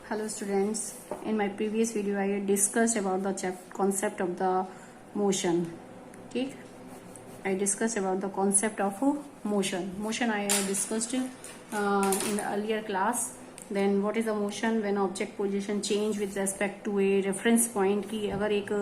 Hello students, in my previous video I discussed about the concept of the motion. ठीक, I discussed about the concept of motion. Motion I discussed in the earlier class. Then what is the motion when object position change with respect to a reference point. कि अगर एक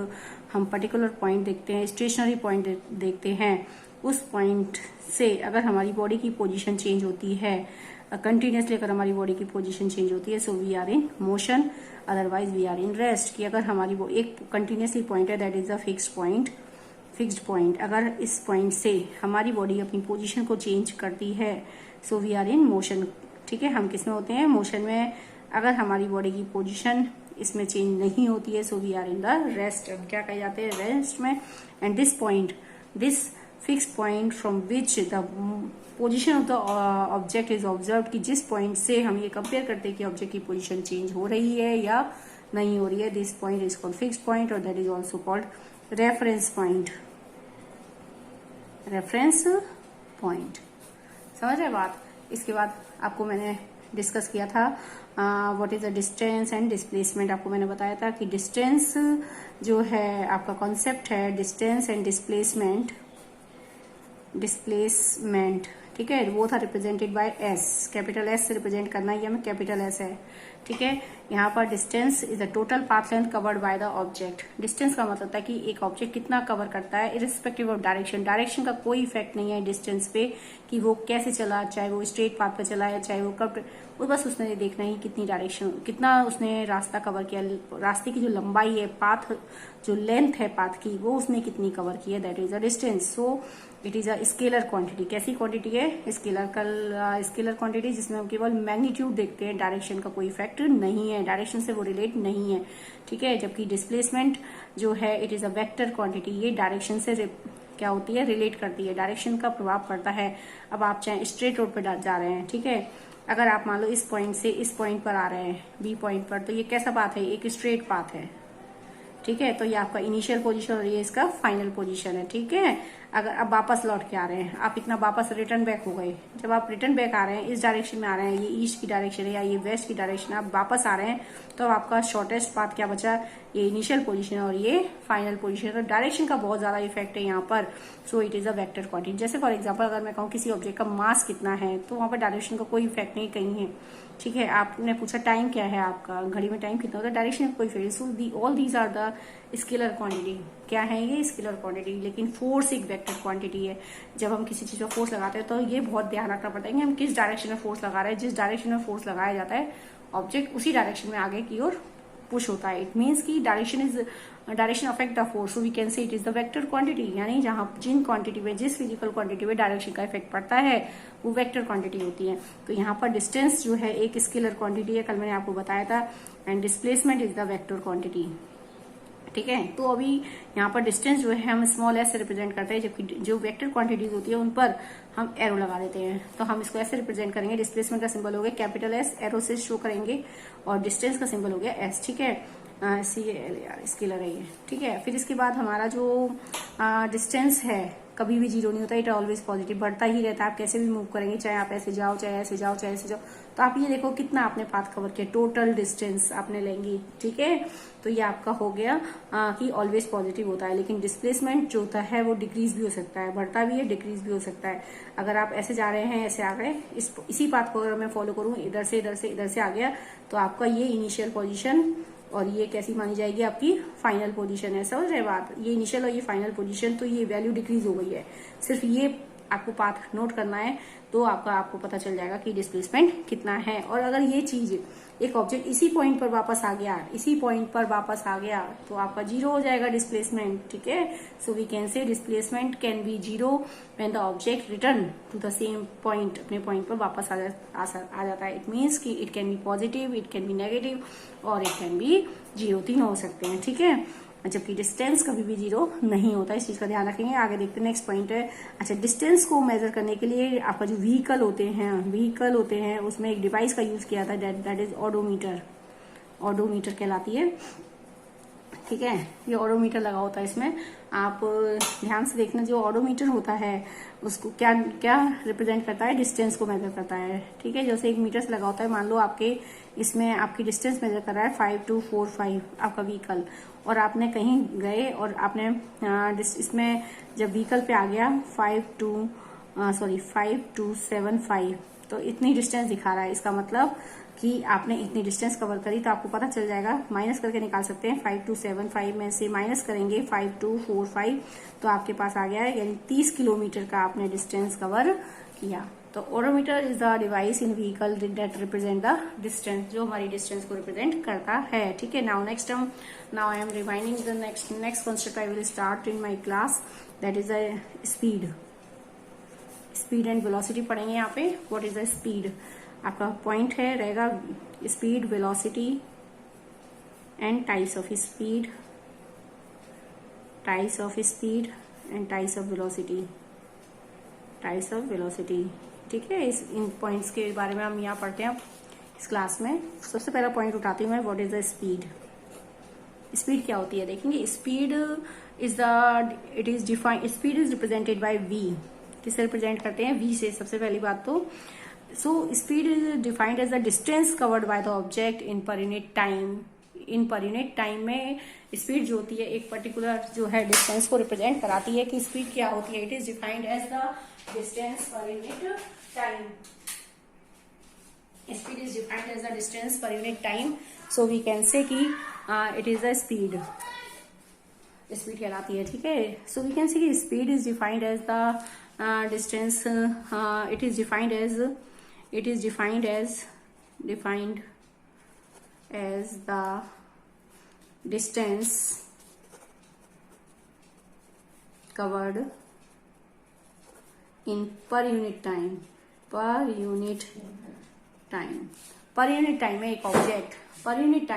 हम particular point देखते हैं, stationary point देखते हैं, उस point से अगर हमारी body की position change होती है, कंटिन्यूसली अगर हमारी बॉडी की पोजीशन चेंज होती है, so we are in motion, otherwise we are in rest. कि अगर हमारी वो एक कंटिन्यूसली पॉइंट है, that is a fixed point. अगर इस पॉइंट से हमारी बॉडी अपनी पोजीशन को चेंज करती है, so we are in motion. ठीक है, हम किस में होते हैं? मोशन में. अगर हमारी बॉडी की पोजीशन इसमें चेंज नहीं होती है, so we are in the rest. अब क्या कहे जाते हैं? रेस्ट में. And this fix point from which the position of the object is observe, कि जिस पॉइंट से हम ये कंपेयर करते हैं कि ऑब्जेक्ट की पोजीशन चेंज हो रही है या नहीं हो रही है, this point is called fixed point और that is also called reference point. समझ रहे बात? इसके बाद आपको मैंने डिस्कस किया था what is the distance and displacement. आपको मैंने बताया था कि डिस्टेंस जो है आपका कॉन्सेप्ट है डिस्टेंस एंड डिस्प्लेसमेंट. ठीक है, वो था represented by S. Capital S से रिप्रेजेंट करना, ये हमें कैपिटल एस है. ठीक है, यहाँ पर distance is the total path length covered by the object. Distance का मतलब है कि एक ऑब्जेक्ट कितना कवर करता है इरिस्पेक्टिव ऑफ डायरेक्शन. डायरेक्शन का कोई इफेक्ट नहीं है डिस्टेंस पे, कि वो कैसे चला, चाहे वो स्ट्रेट पाथ पे चला है चाहे वो कर्व, वो बस उसने देखना ही कितनी डायरेक्शन, कितना उसने रास्ता कवर किया, रास्ते की जो लंबाई है, पाथ जो लेंथ है पाथ की, वो उसने कितनी कवर की है, that is a distance. So it is a scalar quantity. कैसी क्वांटिटी है? स्केलर क्वांटिटी, जिसमें हम केवल मैग्नीट्यूड देखते हैं, डायरेक्शन का कोई इफेक्ट नहीं है, डायरेक्शन से वो रिलेट नहीं है. ठीक है, जबकि डिस्प्लेसमेंट जो है it is a vector quantity. ये डायरेक्शन से क्या होती है? रिलेट करती है, डायरेक्शन का प्रभाव पड़ता है. अब आप चाहे स्ट्रेट रोड पर जा रहे हैं, ठीक है, अगर आप मान लो इस पॉइंट से इस पॉइंट पर आ रहे हैं, बी पॉइंट पर, तो ये कैसा पाथ है? एक स्ट्रेट पाथ है. ठीक है, तो ये आपका इनिशियल पोजीशन और ये इसका फाइनल पोजीशन है. ठीक है, अगर अब वापस लौट के आ रहे हैं, आप इतना वापस रिटर्न बैक हो गए. जब आप रिटर्न बैक आ रहे हैं, इस डायरेक्शन में आ रहे हैं, ये ईस्ट की डायरेक्शन है या ये वेस्ट की डायरेक्शन है, आप वापस आ रहे हैं, तो आपका शॉर्टेस्ट पाथ क्या बचा? ये इनिशियल पोजीशन और ये फाइनल पोजीशन. तो डायरेक्शन का बहुत ज्यादा इफेक्ट है यहाँ पर. So it is a vector quantity. जैसे फॉर एग्जाम्पल अगर मैं कहूँ किसी ऑब्जेक्ट का मास कितना है, तो वहां पर डायरेक्शन का कोई इफेक्ट नहीं कहीं है. ठीक है, आपने पूछा टाइम क्या है आपका, घड़ी में टाइम कितना होता है, डायरेक्शन का कोई effect. All these are the scalar quantity. क्या है ये? Scalar quantity. लेकिन फोर्स एक वेक्टर क्वांटिटी है. जब हम किसी चीज पर फोर्स लगाते हैं, तो ये बहुत ध्यान रखना पड़ता है कि हम किस डायरेक्शन में फोर्स लगा रहे हैं. जिस डायरेक्शन में फोर्स लगाया जाता है, ऑब्जेक्ट उसी डायरेक्शन में आगे की ओर पुश होता है. इट मीन्स की direction affect the force, so we can say it is the vector quantity. यानी जहां जिन क्वांटिटी में, जिस फिजिकल क्वांटिटी में डायरेक्शन का इफेक्ट पड़ता है, वो वेक्टर क्वांटिटी होती है. तो यहाँ पर डिस्टेंस जो है एक स्केलर क्वांटिटी है, कल मैंने आपको बताया था. And displacement is the vector quantity. ठीक है, तो अभी यहाँ पर डिस्टेंस जो है हम स्मॉल एस से रिप्रेजेंट करते हैं, जबकि जो वेक्टर क्वांटिटीज होती है उन पर हम एरो लगा देते हैं. तो हम इसको ऐसे रिप्रेजेंट करेंगे. डिस्प्लेसमेंट का सिंबल हो गया कैपिटल एस, एरो से शो करेंगे, और डिस्टेंस का सिंबल हो गया एस. ठीक है, स्केलर है ये. ठीक है, फिर इसके बाद हमारा जो डिस्टेंस है कभी भी जीरो नहीं होता, इट ऑलवेज पॉजिटिव, बढ़ता ही रहता है. आप कैसे भी मूव करेंगे, चाहे आप ऐसे जाओ चाहे ऐसे जाओ चाहे ऐसे जाओ, तो आप ये देखो कितना आपने पाथ कवर किया, टोटल डिस्टेंस आपने लेंगे. ठीक है, तो ये आपका हो गया कि ऑलवेज पॉजिटिव होता है. लेकिन डिस्प्लेसमेंट जो होता है वो डिक्रीज भी हो सकता है, बढ़ता भी है, डिक्रीज भी हो सकता है. अगर आप ऐसे जा रहे हैं, ऐसे आ गए, इसी पाथ को अगर मैं फॉलो करूं, इधर से इधर से इधर से आ गया, तो आपका ये इनिशियल पोजीशन और ये कैसी मानी जाएगी? आपकी फाइनल पोजीशन है. समझ रहे बात? ये इनिशियल और ये फाइनल पोजीशन, तो ये वैल्यू डिक्रीज हो गई है. सिर्फ ये आपको पाथ नोट करना है, तो आपको पता चल जाएगा कि डिस्प्लेसमेंट कितना है. और अगर ये चीज एक ऑब्जेक्ट इसी पॉइंट पर वापस आ गया, तो आपका जीरो हो जाएगा डिस्प्लेसमेंट. ठीक है, so we can say displacement can be zero when the object return to the same point. अपने पॉइंट पर वापस आ जाता है. इट मीन्स कि it can be positive, it can be negative, और इट कैन बी जीरो. तीनों हो सकते हैं. ठीक है, जबकि डिस्टेंस कभी भी जीरो नहीं होता. इस चीज का ध्यान रखेंगे. आगे देखते हैं, नेक्स्ट पॉइंट है. अच्छा, डिस्टेंस को मेजर करने के लिए आपका जो व्हीकल होते हैं उसमें एक डिवाइस का यूज किया था, दैट इज ऑडोमीटर. ऑडोमीटर कहलाती है. ठीक है, ये ओडोमीटर लगा होता है इसमें। आप ध्यान से देखना, जो ओडोमीटर होता है उसको क्या क्या रिप्रेजेंट करता है, डिस्टेंस को मेजर करता है। ठीक है, जैसे एक मीटर से लगा होता है, मान लो आपके इसमें आपकी डिस्टेंस मेजर कर रहा है 5245 आपका व्हीकल, और आपने कहीं गए और आपने इसमें जब व्हीकल पे आ गया 5275, तो इतनी डिस्टेंस दिखा रहा है। इसका मतलब कि आपने इतनी डिस्टेंस कवर करी, तो आपको पता चल जाएगा, माइनस करके निकाल सकते हैं। 5275 में से माइनस करेंगे 5245, तो आपके पास आ गया है, यानी 30 किलोमीटर का आपने डिस्टेंस कवर किया। तो odometer is the device in vehicle that represent the distance, जो हमारी डिस्टेंस को रिप्रेजेंट करता है। ठीक है, now I am reminding the next concept I will start in my class, that is the speed and velocity पढ़ेंगे यहाँ पे। व्हाट इज द स्पीड, आपका पॉइंट है रहेगा speed, velocity and types of speed and types of velocity. ठीक है, इन points के बारे में हम यहाँ पढ़ते हैं इस क्लास में। सबसे पहला पॉइंट उठाती हूँ मैं, what is the speed. Speed क्या होती है देखेंगे। Speed is represented by V. किससे रिप्रेजेंट करते हैं, वी से। सबसे पहली बात तो speed is defined as the distance covered by the object in per unit time. In per unit time में स्पीड जो होती है एक पर्टिकुलर जो है डिस्टेंस को रिप्रेजेंट कराती है कि स्पीड क्या होती है। It is defined as the distance per unit time. Speed is defined as the distance per unit time, so we can say कि इट इज द स्पीड कहलाती है। ठीक है, सो वी कैन से कि speed is defined as the distance, it is defined as the distance covered in per unit time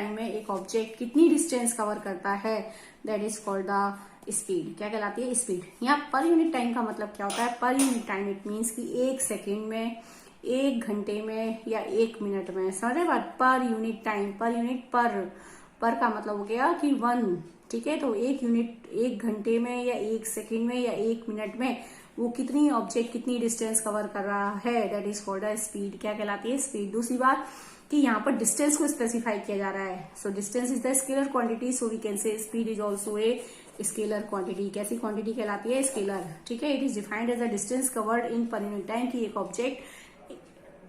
में एक object कितनी distance cover करता है, that is called the speed. क्या कहलाती है, स्पीड। यहाँ पर यूनिट टाइम का मतलब क्या होता है, पर यूनिट टाइम इट मीन्स कि 1 सेकेंड में, 1 घंटे में या 1 मिनट में। समझे बात, पर यूनिट टाइम, पर यूनिट पर का मतलब हो गया कि 1। ठीक है, तो 1 यूनिट 1 घंटे में या 1 सेकेंड में या 1 मिनट में वो कितनी ऑब्जेक्ट कितनी डिस्टेंस कवर कर रहा है, that is called the speed. क्या कहलाती है, स्पीड। दूसरी बात कि यहाँ पर डिस्टेंस को स्पेसिफाई किया जा रहा है। So distance is the scalar quantity, so we can say speed is also a scalar quantity. कैसी क्वांटिटी कहलाती है, स्केलर। ठीक है, it is defined as the distance covered in per unit time, कि एक ऑब्जेक्ट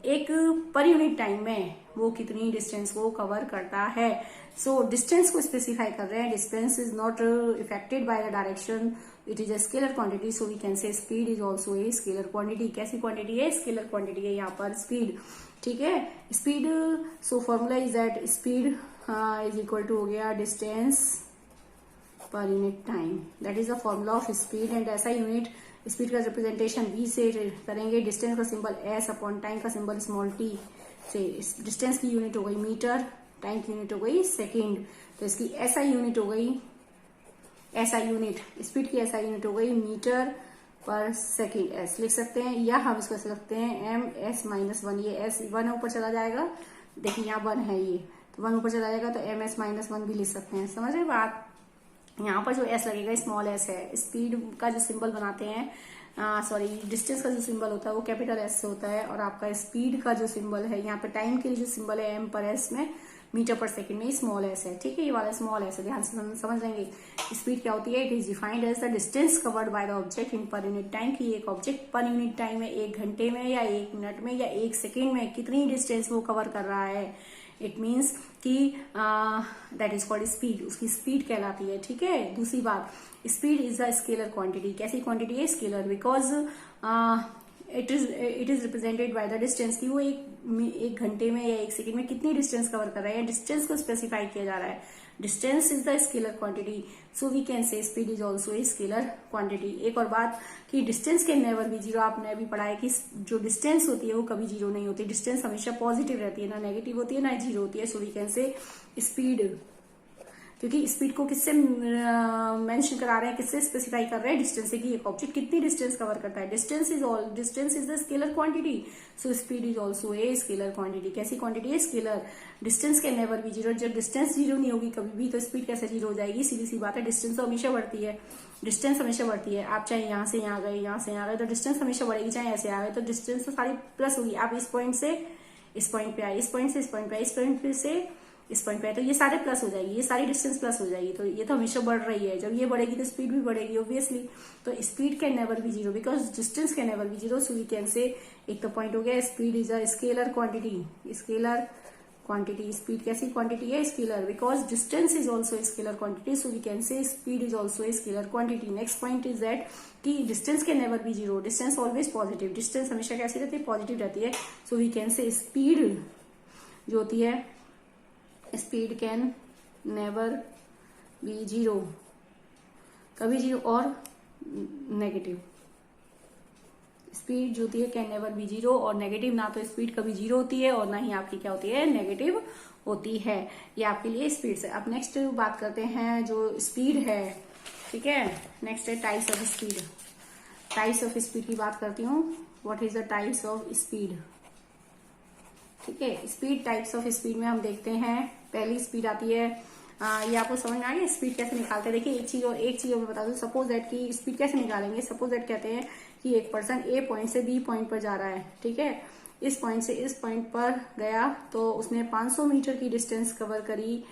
एक पर यूनिट टाइम में वो कितनी डिस्टेंस को कवर करता है। सो डिस्टेंस को स्पेसिफाई कर रहे हैं। Distance is not affected by the direction, it is a scalar quantity, so we can say speed is also a scalar quantity. कैसी क्वांटिटी है, स्केलर क्वांटिटी है यहाँ पर स्पीड। ठीक है, speed, so formula is that speed is equal to हो गया distance per unit time, that is the formula of speed. And ऐसा यूनिट स्पीड का रिप्रेजेंटेशन v से करेंगे। डिस्टेंस का सिंबल s अपॉन टाइम का सिंबल स्मॉल t से। Distance की यूनिट हो गई मीटर, टाइम की यूनिट हो गई सेकेंड, तो इसकी ऐसा यूनिट हो गई, ऐसा यूनिट स्पीड की ऐसा यूनिट हो गई मीटर पर सेकेंड। s लिख सकते हैं, या हम इसको ऐसे लिखते हैं ms-1। ये s 1 ऊपर चला जाएगा, देखिए यहाँ 1 है, ये तो 1 ऊपर चला जाएगा, तो ms-1 भी लिख सकते हैं। समझ रहे बात। यहाँ पर जो s लगेगा स्मॉल s है। स्पीड का जो सिंबल बनाते हैं, डिस्टेंस का जो सिंबल होता है वो कैपिटल S से होता है, और आपका स्पीड का जो सिंबल है यहाँ पे टाइम के लिए जो सिंबल है m पर s में, मीटर पर सेकंड में स्मॉल s है। ठीक है, ये वाला स्मॉल s है, ध्यान से समझ लेंगे। स्पीड क्या होती है, it is defined as the distance covered by the object in per unit time, कि एक ऑब्जेक्ट पर यूनिट टाइम में 1 घंटे में या 1 मिनट में या 1 सेकेंड में कितनी डिस्टेंस वो कवर कर रहा है। इट मीन्स कि दैट इज कॉल्ड स्पीड, उसकी स्पीड कहलाती है। ठीक है, दूसरी बात, speed is a scalar quantity. कैसी क्वांटिटी है, scalar, because it is represented bye the distance, की वो एक घंटे में या 1 सेकेंड में कितनी डिस्टेंस कवर कर रहा है, डिस्टेंस को स्पेसिफाई किया जा रहा है। Distance is the scalar quantity, so we can say speed is also a scalar quantity. एक और बात कि distance can never be zero. आपने अभी पढ़ा है कि जो डिस्टेंस होती है वो कभी जीरो नहीं होती, डिस्टेंस हमेशा पॉजिटिव रहती है, ना नेगेटिव होती है ना जीरो होती है। So we can say speed क्योंकि स्पीड को किससे मेंशन करा रहे हैं, किससे स्पेसिफाई कर रहे हैं, डिस्टेंस से कि एक ऑब्जेक्ट कितनी डिस्टेंस कवर करता है। Distance is the scalar quantity, so speed is also a scalar quantity. कैसी क्वांटिटी है? Scalar. Distance can never be zero, जब डिस्टेंस जीरो नहीं होगी कभी भी तो स्पीड कैसे जीरो हो जाएगी? सीधी सी बात है, डिस्टेंस तो हमेशा बढ़ती है, डिस्टेंस हमेशा बढ़ती है। आप चाहे यहाँ से यहाँ गए, यहाँ से यहाँ गए तो डिस्टेंस हमेशा बढ़ेगी, चाहे ऐसे आ गए तो डिस्टेंस तो सारी प्लस होगी। आप इस पॉइंट से इस पॉइंट पे आए, इस पॉइंट से इस पॉइंट पे आए, इस पॉइंट से इस पॉइंट पे आए, तो ये सारे प्लस हो जाएगी, ये सारी डिस्टेंस प्लस हो जाएगी, तो ये तो हमेशा बढ़ रही है। जब ये बढ़ेगी तो स्पीड भी बढ़ेगी ऑब्वियसली। तो speed can never be zero because distance can never be zero, so we can say एक तो पॉइंट हो गया speed is a scalar quantity. Scalar quantity, speed कैसी क्वांटिटी है? Scalar, because distance is also scalar quantity, so we can say speed is also scalar quantity. Next point is that कि distance can never be zero, distance always positive, distance हमेशा कैसी रहती है? Positive रहती है। So we can say speed जो होती है, speed can never be zero, कभी जीरो और नेगेटिव। स्पीड जो होती है कैन नेवर बी जीरो और नेगेटिव, ना तो स्पीड कभी जीरो होती है और ना ही आपकी क्या होती है? नेगेटिव होती है। ये आपके लिए स्पीड से। अब नेक्स्ट बात करते हैं जो स्पीड है, ठीक है। नेक्स्ट है types of speed. Types of speed की बात करती हूँ। What is the types of speed? ठीक है, स्पीड, टाइप्स ऑफ स्पीड में हम देखते हैं पहली स्पीड आती है, ये आपको समझ में आ गया स्पीड कैसे निकालते हैं। देखिए एक चीज और बता दूं, सपोज दैट की स्पीड कैसे निकालेंगे। सपोज दैट कहते हैं कि एक पर्सन ए पॉइंट से बी पॉइंट पर जा रहा है, ठीक है। इस पॉइंट से इस पॉइंट पर गया तो उसने 500 मीटर की डिस्टेंस कवर करी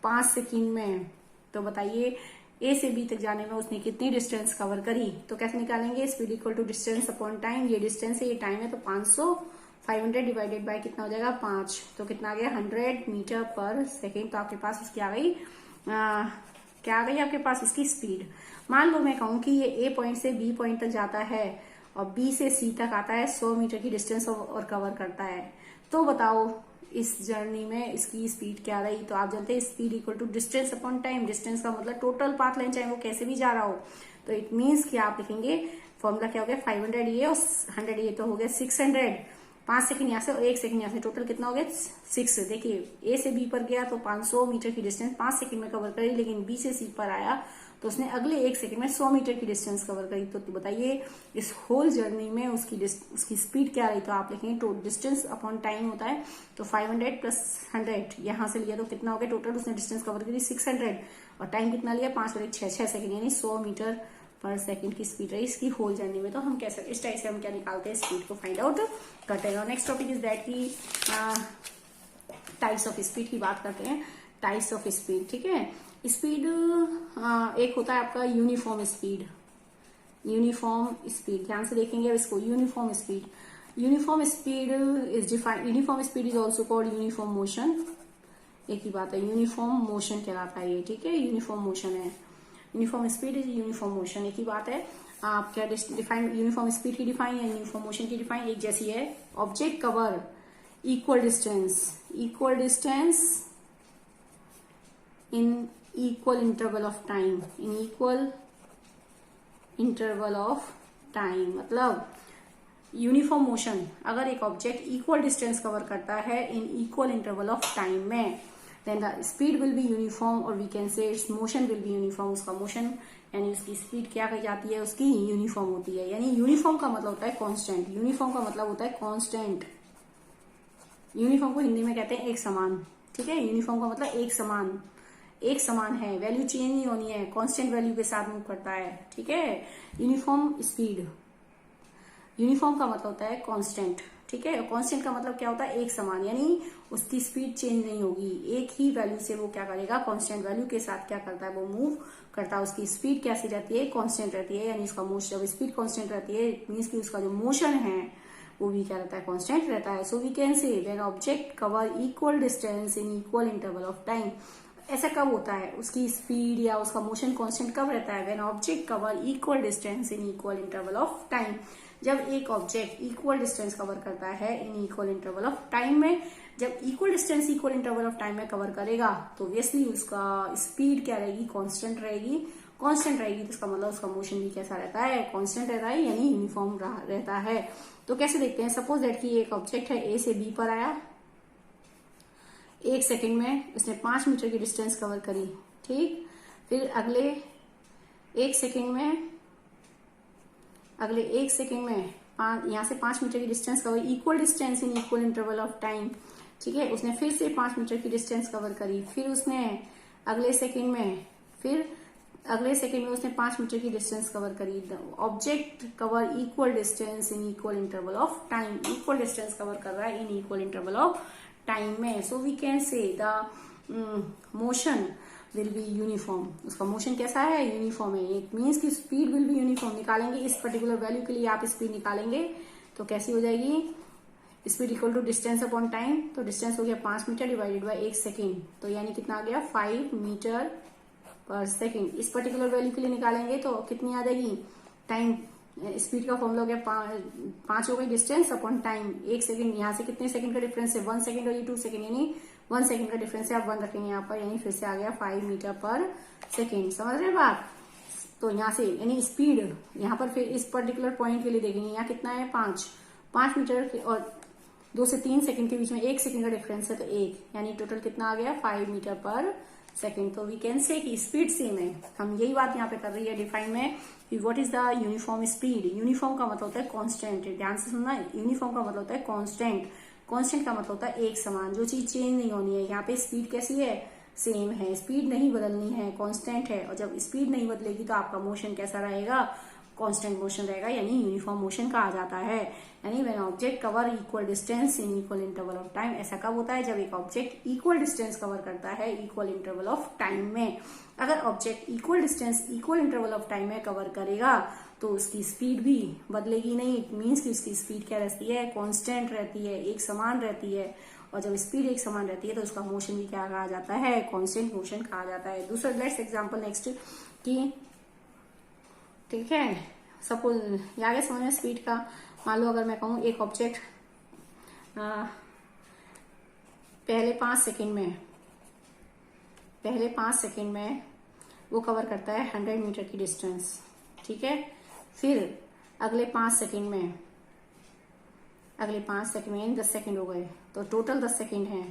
5 सेकंड में। तो बताइए ए से बी तक जाने में उसने कितनी डिस्टेंस कवर करी? तो कैसे निकालेंगे? Speed equal to distance upon time. ये डिस्टेंस है, ये टाइम है, तो 500 डिवाइडेड बाय कितना हो जाएगा? 5, तो कितना आ गया? 100 मीटर पर सेकेंड। तो आपके पास उसकी आ गई क्या आ गई आपके पास? उसकी स्पीड। मान लो मैं कहूं कि ये ए पॉइंट से बी पॉइंट तक जाता है और बी से सी तक आता है, 100 मीटर की डिस्टेंस और कवर करता है, तो बताओ इस जर्नी में इसकी स्पीड क्या रही? तो आप जानते हैं speed equal to distance upon time. Distance का मतलब टोटल पाथ लेंथ, चाहे वो कैसे भी जा रहा हो। तो इट मीन्स कि आप लिखेंगे फॉर्मूला क्या हो गया? 500 ये और 100 ये, तो हो गया 600। 5 सेकंड यहाँ से और 1 सेकंड यहाँ से, टोटल कितना हो गया? 6। देखिए ए से बी पर गया तो 500 मीटर की डिस्टेंस 5 सेकंड में कवर करी, लेकिन बी से सी पर आया तो उसने अगले 1 सेकंड में 100 मीटर की डिस्टेंस कवर करी। तो बताइए इस होल जर्नी में उसकी स्पीड क्या रही? तो आप लिखेंगे तो डिस्टेंस अपॉन टाइम होता है, तो 500 प्लस 100 यहाँ से लिया तो कितना हो गया? टोटल उसने डिस्टेंस कवर करी 600 और टाइम कितना लिया? 5 और 6 सेकंड, यानी 100 मीटर पर सेकंड की स्पीड रही इसकी होल जर्नी में। तो हम कैसे इस टाइप से हम क्या निकालते हैं? स्पीड को फाइंड आउट करते हैं। नेक्स्ट टॉपिक इज दैट की टाइप्स ऑफ स्पीड की बात करते हैं। टाइप्स ऑफ स्पीड, ठीक है। स्पीड एक होता है आपका यूनिफॉर्म स्पीड। यूनिफॉर्म स्पीड, ध्यान से देखेंगे अब इसको। Uniform speed is defined, uniform speed is also called uniform motion. एक ही बात है, यूनिफॉर्म मोशन कहलाता है ये, ठीक है। यूनिफॉर्म मोशन है, uniform speed is uniform motion, एक ही बात है। आप क्या डिफाइन, यूनिफॉर्म स्पीड की डिफाइन या यूनिफॉर्म मोशन की डिफाइन एक जैसी है। Object cover equal distance in equal interval of time, in equal interval of time. मतलब यूनिफॉर्म मोशन, अगर एक ऑब्जेक्ट इक्वल डिस्टेंस कवर करता है in equal interval of time में, then the speed will be uniform और we can say its motion will be uniform। उसका motion यानी उसकी स्पीड क्या कही जाती है? उसकी यूनिफॉर्म होती है। यानी यूनिफॉर्म का मतलब होता है कांस्टेंट, यूनिफॉर्म का मतलब होता है कांस्टेंट। यूनिफॉर्म को हिंदी में कहते हैं एक समान, ठीक है। यूनिफॉर्म का मतलब एक समान है, वैल्यू चेंज नहीं होनी है, कांस्टेंट वैल्यू के साथ मूव करता है, ठीक है। यूनिफॉर्म स्पीड, यूनिफॉर्म का मतलब होता है कांस्टेंट, ठीक है। कांस्टेंट का मतलब क्या होता है? एक समान, यानी उसकी स्पीड चेंज नहीं होगी, एक ही वैल्यू से वो क्या करेगा? कांस्टेंट वैल्यू के साथ क्या करता है? वो मूव करता है। उसकी स्पीड कैसी रहती है? कांस्टेंट रहती है, यानी उसका मोशन, जब स्पीड कांस्टेंट रहती है मीन्स कि उसका जो मोशन है वो भी क्या रहता है? कांस्टेंट रहता है। So we can say when object cover equal distance in equal interval of time. ऐसा कब होता है? उसकी स्पीड या उसका मोशन कांस्टेंट कब रहता है? When object cover equal distance in equal interval of time. जब एक ऑब्जेक्ट इक्वल डिस्टेंस कवर करता है in equal interval of time में, जब equal distance equal interval of time में कवर करेगा तो ऑब्वियसली उसका स्पीड क्या रहेगी? कांस्टेंट रहेगी। कांस्टेंट रहेगी तो इसका मतलब उसका मोशन भी कैसा रहता है? कांस्टेंट रहता है, यानी यूनिफॉर्म रहता है। तो कैसे देखते हैं? सपोज दैट कि एक ऑब्जेक्ट है, ए से बी पर आया, 1 सेकंड में इसने 5 मीटर की डिस्टेंस कवर करी, ठीक। फिर अगले एक सेकेंड में यहाँ से 5 मीटर की distance cover, equal distance in equal interval of time. ठीक है, उसने फिर से 5 मीटर की डिस्टेंस कवर करी। फिर उसने अगले सेकेंड में उसने 5 मीटर की डिस्टेंस कवर करी। Object cover equal distance in equal interval of time, equal distance cover कर रहा है in equal interval of time में। So we can say the motion will be uniform. उसका मोशन कैसा है? यूनिफॉर्म है। इट मीन्स की स्पीड विल बी यूनिफॉर्म। निकालेंगे इस पर्टिकुलर वैल्यू के लिए आप स्पीड निकालेंगे तो कैसी हो जाएगी? Speed equal to distance upon time. तो डिस्टेंस हो गया 5 मीटर डिवाइडेड बाय 1 सेकेंड, तो यानी कितना आ गया? 5 मीटर पर सेकेंड। इस पर्टिकुलर वैल्यू के लिए निकालेंगे तो कितनी आ जाएगी? टाइम, स्पीड का फॉर्मूला हो गया 5 हो गई डिस्टेंस अपॉन टाइम। 1 सेकेंड, यहाँ से कितने सेकंड का डिफरेंस है? 1 सेकेंड और ये 2 सेकेंड, यानी 1 सेकेंड का डिफरेंस है। आप 1 रखेंगे यहाँ पर, यानी फिर से आ गया 5 मीटर पर सेकेंड। समझ रहे हैं बात? तो यहाँ से यानी स्पीड यहाँ पर फिर इस पर्टिकुलर पॉइंट के लिए देखेंगे, यहाँ कितना है? 5 मीटर और 2 से 3 सेकंड के बीच में 1 सेकंड का डिफरेंस है, तो 1, यानी टोटल कितना आ गया? 5 मीटर पर सेकंड। तो वी कैन से कि स्पीड सेम है। हम यही बात यहाँ पे कर रही है डिफाइन में कि what is the uniform speed. Uniform का मतलब होता है कांस्टेंट। ध्यान से सुनना, यूनिफॉर्म का मतलब होता है कांस्टेंट। कांस्टेंट का मतलब होता है एक समान, जो चीज चेंज नहीं होनी है। यहाँ पे स्पीड कैसी है? सेम है, स्पीड नहीं बदलनी है, कांस्टेंट है। और जब स्पीड नहीं बदलेगी तो आपका मोशन कैसा रहेगा? कांस्टेंट मोशन रहेगा, यानी यूनिफॉर्म मोशन कहा जाता है। यानी when object cover equal distance in equal interval of time. ऐसा कब होता है? जब एक ऑब्जेक्ट इक्वल डिस्टेंस कवर करता है इक्वल इंटरवल ऑफ टाइम में। अगर object equal distance equal interval of time में कवर करेगा तो उसकी स्पीड भी बदलेगी नहीं। इट मीन्स कि उसकी स्पीड क्या रहती है? कांस्टेंट रहती है, एक समान रहती है। और जब स्पीड एक समान रहती है तो उसका मोशन भी क्या कहा जाता है? कांस्टेंट मोशन कहा जाता है। दूसरा लेट्स एग्जांपल नेक्स्ट की, ठीक है, सपोज आ गया समझ में स्पीड का। मान लो अगर मैं कहूँ एक ऑब्जेक्ट पहले 5 सेकेंड में वो कवर करता है 100 मीटर की डिस्टेंस। ठीक है, फिर अगले 5 सेकेंड में 10 सेकेंड हो गए, तो टोटल 10 सेकेंड है।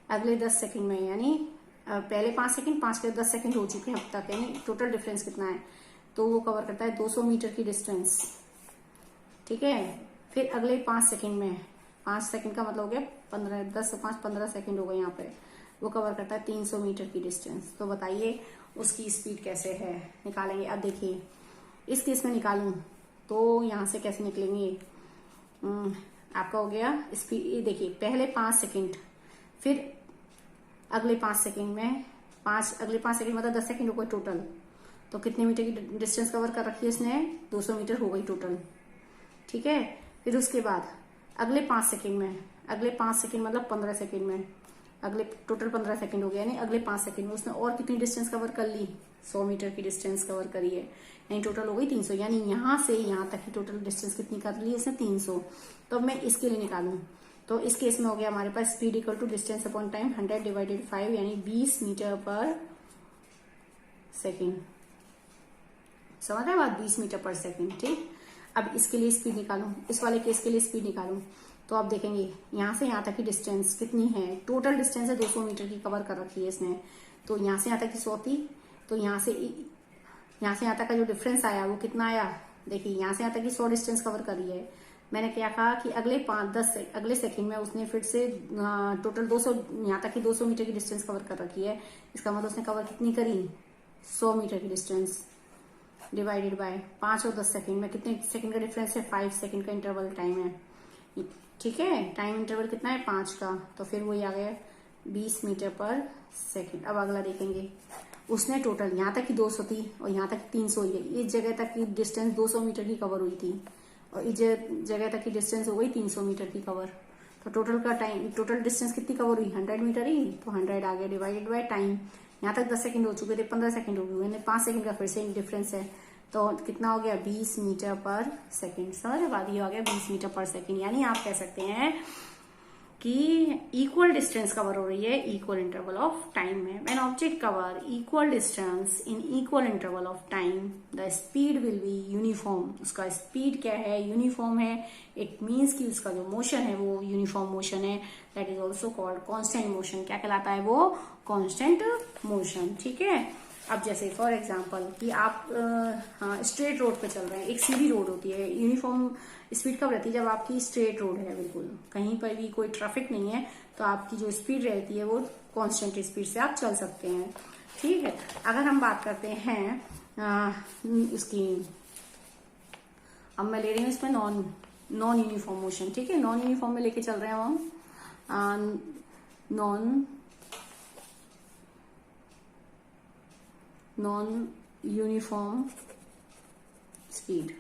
अगले 10 सेकेंड में, यानी पहले 5 सेकेंड, 5 के 10 सेकेंड हो चुके हैं अब तक, यानी टोटल डिफरेंस कितना है? तो वो कवर करता है 200 मीटर की डिस्टेंस। ठीक है, फिर अगले 5 सेकेंड में, 5 सेकेंड का मतलब हो गया 15, 10 से 5 15 सेकेंड हो गए यहाँ पे, वो कवर करता है 300 मीटर की डिस्टेंस। तो बताइए उसकी स्पीड कैसे है? निकालेंगे। अब देखिए इस केस में निकालूं तो यहाँ से कैसे निकलेंगे? आपका हो गया स्पीड, देखिए पहले 5 सेकेंड, फिर अगले 5 सेकेंड में अगले 5 सेकेंड मतलब 10 सेकेंड हो गए टोटल। तो कितने मीटर की डिस्टेंस कवर कर रखी है इसने? 200 मीटर हो गई टोटल। ठीक है, फिर उसके बाद अगले 5 सेकेंड मतलब 15 सेकेंड में, अगले टोटल 15 सेकेंड हो गया, यानी अगले 5 सेकेंड में उसने और कितनी डिस्टेंस कवर कर ली? 100 मीटर की डिस्टेंस कवर करी है, यानी टोटल हो गई 300। यानी यहाँ से यहाँ तक की टोटल डिस्टेंस कितनी कर ली इसने? 300। तो अब मैं इसके लिए निकालूं तो इस केस में हो गया हमारे पास speed equal to distance upon time 100 divided 5, यानी 20 मीटर पर सेकेंड। समझ रहे बात? 20 मीटर पर सेकेंड। ठीक, अब इसके लिए स्पीड निकालूं, इस वाले केस के लिए स्पीड निकालूं तो आप देखेंगे यहाँ से यहाँ तक की डिस्टेंस कितनी है? टोटल डिस्टेंस है 200 मीटर की कवर कर रखी है इसने। तो यहाँ से यहाँ तक की 100 थी, तो यहाँ से यहाँ तक का जो डिफरेंस आया वो कितना आया? देखिए यहाँ से यहाँ तक की 100 डिस्टेंस कवर करी है। मैंने क्या कहा कि अगले सेकंड में उसने फिर से टोटल 200 यहाँ तक की 200 मीटर की डिस्टेंस कवर कर रखी है। इसका मतलब उसने कवर कितनी करी? 100 मीटर की डिस्टेंस डिवाइडेड बाय 5 और 10 सेकंड में कितने सेकंड का डिफरेंस है? 5 सेकंड का इंटरवल टाइम है। ठीक है, टाइम इंटरवल कितना है? 5 का। तो फिर वही आ गया 20 मीटर पर सेकंड। अब अगला देखेंगे, उसने टोटल यहाँ तक की 200 थी और यहाँ तक 300 हुई है। इस जगह तक की डिस्टेंस 200 मीटर की कवर हुई थी और इस जगह तक की डिस्टेंस हो गई 300 मीटर की कवर। तो टोटल डिस्टेंस कितनी कवर हुई? 100 मीटर ही। तो 100 आ गया डिवाइडेड बाय टाइम। यहाँ तक 10 सेकंड हो चुके थे, 15 सेकंड हो गए, 5 सेकंड का फिर से डिफरेंस है। तो कितना हो गया? 20 मीटर पर सेकंड। समझ बात? ये हो गया 20 मीटर पर सेकंड। यानी आप कह सकते हैं कि इक्वल डिस्टेंस कवर हो रही है इक्वल इंटरवल ऑफ टाइम में। When object cover equal distance in equal interval of time the speed will be uniform. उसका स्पीड क्या है, यूनिफॉर्म है। इट मीन्स कि उसका जो मोशन है वो यूनिफॉर्म मोशन है। That is also called constant motion. क्या कहलाता है वो, कॉन्स्टेंट मोशन। ठीक है, अब जैसे फॉर एग्जाम्पल कि आप स्ट्रेट रोड पे चल रहे हैं, एक सीधी रोड होती है, यूनिफॉर्म स्पीड कब रहती है, जब आपकी स्ट्रेट रोड है, बिल्कुल कहीं पर भी कोई ट्रैफिक नहीं है, तो आपकी जो स्पीड रहती है वो कांस्टेंट स्पीड से आप चल सकते हैं। ठीक है, अगर हम बात करते हैं इसकी, अब मैं ले रही हूँ इसमें नॉन यूनिफॉर्म मोशन। ठीक है, नॉन यूनिफॉर्म में लेके चल रहे हैं हम नॉन यूनिफॉर्म स्पीड।